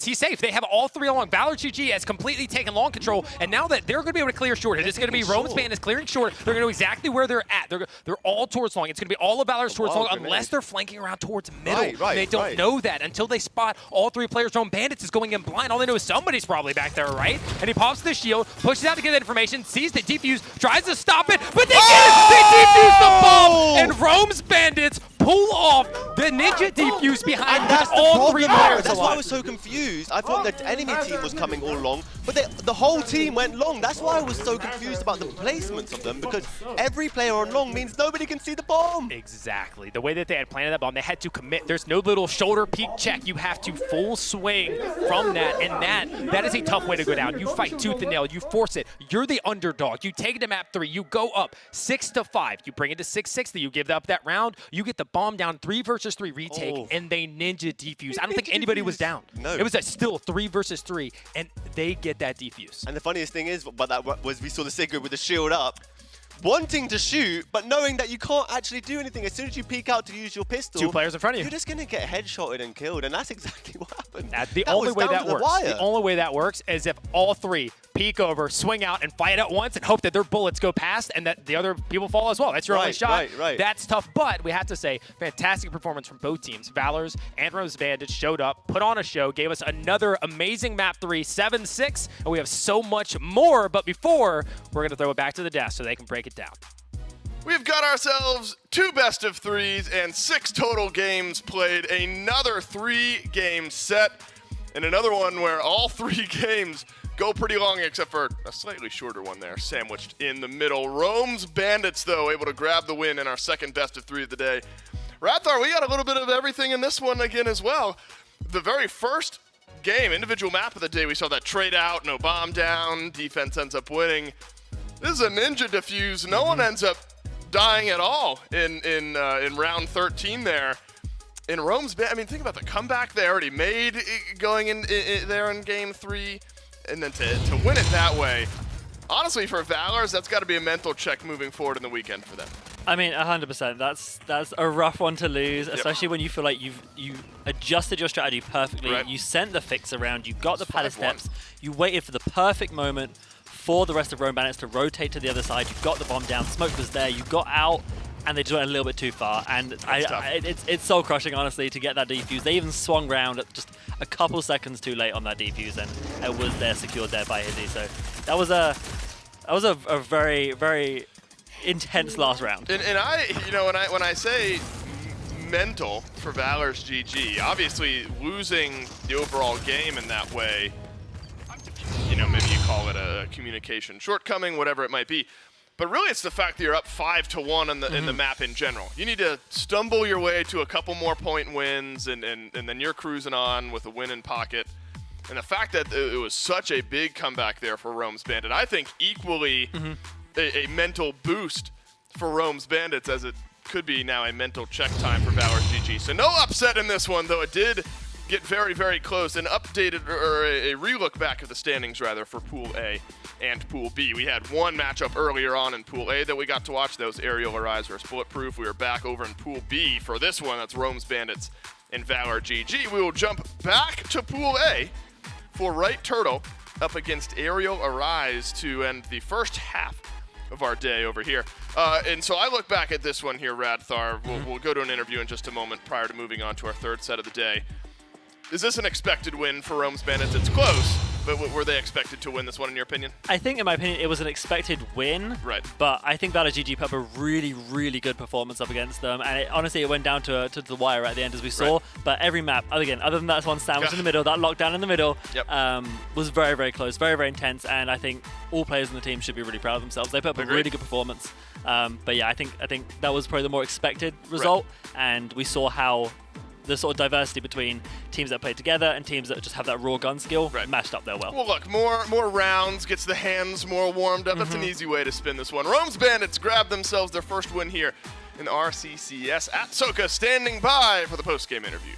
He's safe. They have all 3 along. Valor GG has completely taken long control, and now that they're going to be able to clear short, it's going to be Rome's Bandits clearing short. They're going to know exactly where they're at. They're all towards long. It's going to be all of Valor's towards long, unless they're flanking around towards middle. They don't know that until they spot all 3 players. Rome Bandits is going in blind. All they know is somebody's probably back there, right? And he pops the shield, pushes out to get that information, sees the defuse, tries to stop it, but they get it! They defuse the bomb, and Rome's Bandits pull off the ninja defuse behind And that's all three players That's why I alive. was so confused. I thought the enemy team was coming all long, but the whole team went long. That's why I was so confused about the placements of them, because every player on long means nobody can see the bomb. Exactly. The way that they had planted that bomb, they had to commit. There's no little shoulder peek check. You have to full swing from that, and that is a tough way to go down. You fight tooth and nail. You force it. You're the underdog. You take it to map 3. You go up 6-5. You bring it to 6-6. You give up that round. You get the bomb down 3 versus 3 retake, and they ninja defuse. I don't think anybody was down. No. It was still 3 versus 3, and they get that defuse. And the funniest thing is, but that was we saw the Sigrid with the shield up, wanting to shoot, but knowing that you can't actually do anything. As soon as you peek out to use your pistol, 2 players in front of you. You're just going to get headshotted and killed, and that's exactly what happened. The only way that works is if all 3 peek over, swing out, and fight at once and hope that their bullets go past and that the other people fall as well. That's your only shot. Right. That's tough, but we have to say, fantastic performance from both teams. Valors and Rose Bandits showed up, put on a show, gave us another amazing map 3, 7-6, and we have so much more, but before, we're going to throw it back to the desk so they can break it down. We've got ourselves 2 best of 3s and 6 total games played. Another 3-game set, and another one where all 3 games go pretty long, except for a slightly shorter one there, sandwiched in the middle. Rome's Bandits, though, able to grab the win in our second best of 3 of the day. Rathar, we got a little bit of everything in this one again as well. The very first game, individual map of the day, we saw that trade out, no bomb down, defense ends up winning. This is a ninja defuse. No one ends up dying at all in round 13 there. In Rome's Bandits, I mean, think about the comeback they already made going in there in game 3. And then to win it that way, honestly, for Valors, that's got to be a mental check moving forward in the weekend for them. I mean, 100%. That's a rough one to lose, especially when you feel like you adjusted your strategy perfectly. Right. You sent the fix around. You got the padded steps. You waited for the perfect moment for the rest of Rome Bandits to rotate to the other side. You got the bomb down. Smoke was there. You got out. And they just went a little bit too far, and it's soul crushing, honestly, to get that defuse. They even swung round at just a couple seconds too late on that defuse, and it was there, secured there by Hizzy. So that was a very, very intense last round. And I, when I say mental for Valor's GG, obviously losing the overall game in that way, maybe you call it a communication shortcoming, whatever it might be. But really, it's the fact that you're up 5-1 in the map in general. You need to stumble your way to a couple more point wins, and then you're cruising on with a win in pocket. And the fact that it was such a big comeback there for Rome's Bandit, I think equally a mental boost for Rome's Bandits, as it could be now a mental check time for Valor's GG. So no upset in this one, though it did get very, very close. An updated, or a relook back at the standings, rather, for Pool A and Pool B. We had one matchup earlier on in Pool A that we got to watch. That was Aerial Arise versus Bulletproof. We were back over in Pool B for this one. That's Rome's Bandits and Valor GG. We will jump back to Pool A for Right Turtle up against Aerial Arise to end the first half of our day over here. And so I look back at this one here, Radthar. We'll go to an interview in just a moment prior to moving on to our third set of the day. Is this an expected win for Rome's Bandits? It's close, but were they expected to win this one, in your opinion? I think, in my opinion, it was an expected win. Right. But I think Valor GG put up a really, really good performance up against them. And honestly, it went down to the wire at the end, as we saw. Right. But every map, again, other than that one sandwich in the middle, that lockdown in the middle, was very, very close, very, very intense. And I think all players in the team should be really proud of themselves. They put up a really good performance. But yeah, I think that was probably the more expected result. Right. And we saw how the sort of diversity between teams that play together and teams that just have that raw gun skill matched up there well. Well, look, more rounds, gets the hands more warmed up. That's an easy way to spin this one. Rome's Bandits grab themselves their first win here in the RCCS. Atsuka standing by for the post-game interview.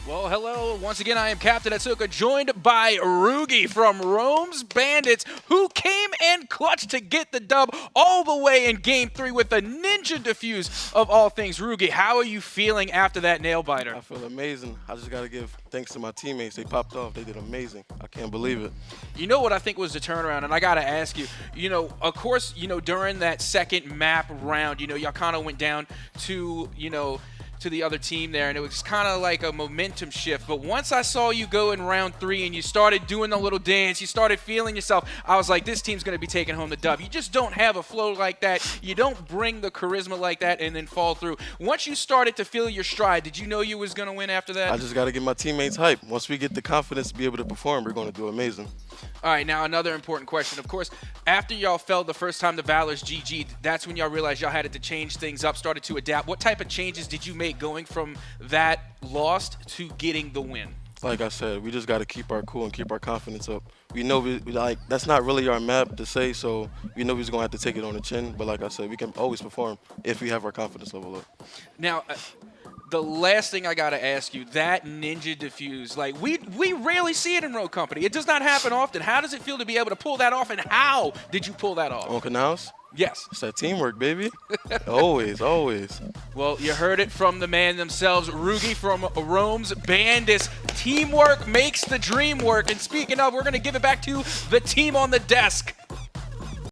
Well, hello. Once again, I am Captain Atsuka, joined by Rugi from Rome's Bandits, who came and clutched to get the dub all the way in Game 3 with the ninja defuse of all things. Rugi, how are you feeling after that nail-biter? I feel amazing. I just got to give thanks to my teammates. They popped off. They did amazing. I can't believe it. You know what I think was the turnaround, and I got to ask you, of course, during that second map round, y'all kind of went down to, to the other team there, and it was kind of like a momentum shift. But once I saw you go in round 3 and you started doing the little dance, you started feeling yourself, I was like, this team's going to be taking home the dub. You just don't have a flow like that. You don't bring the charisma like that and then fall through. Once you started to feel your stride, did you know you was going to win after that? I just got to get my teammates hype. Once we get the confidence to be able to perform, we're going to do amazing. All right, now another important question. Of course, after y'all fell the first time the Valors GG'd, that's when y'all realized y'all had to change things up, started to adapt. What type of changes did you make going from that lost to getting the win? Like I said, we just got to keep our cool and keep our confidence up. We know we like that's not really our map to say, so we know we're going to have to take it on the chin. But like I said, we can always perform if we have our confidence level up. Now, the last thing I got to ask you, that ninja diffuse, like we rarely see it in Rogue Company. It does not happen often. How does it feel to be able to pull that off, and how did you pull that off? On Canals? Yes. It's that teamwork, baby. Always, always. Well, you heard it from the man themselves, Rugi from Rome's Bandits. Teamwork makes the dream work. And speaking of, we're going to give it back to the team on the desk.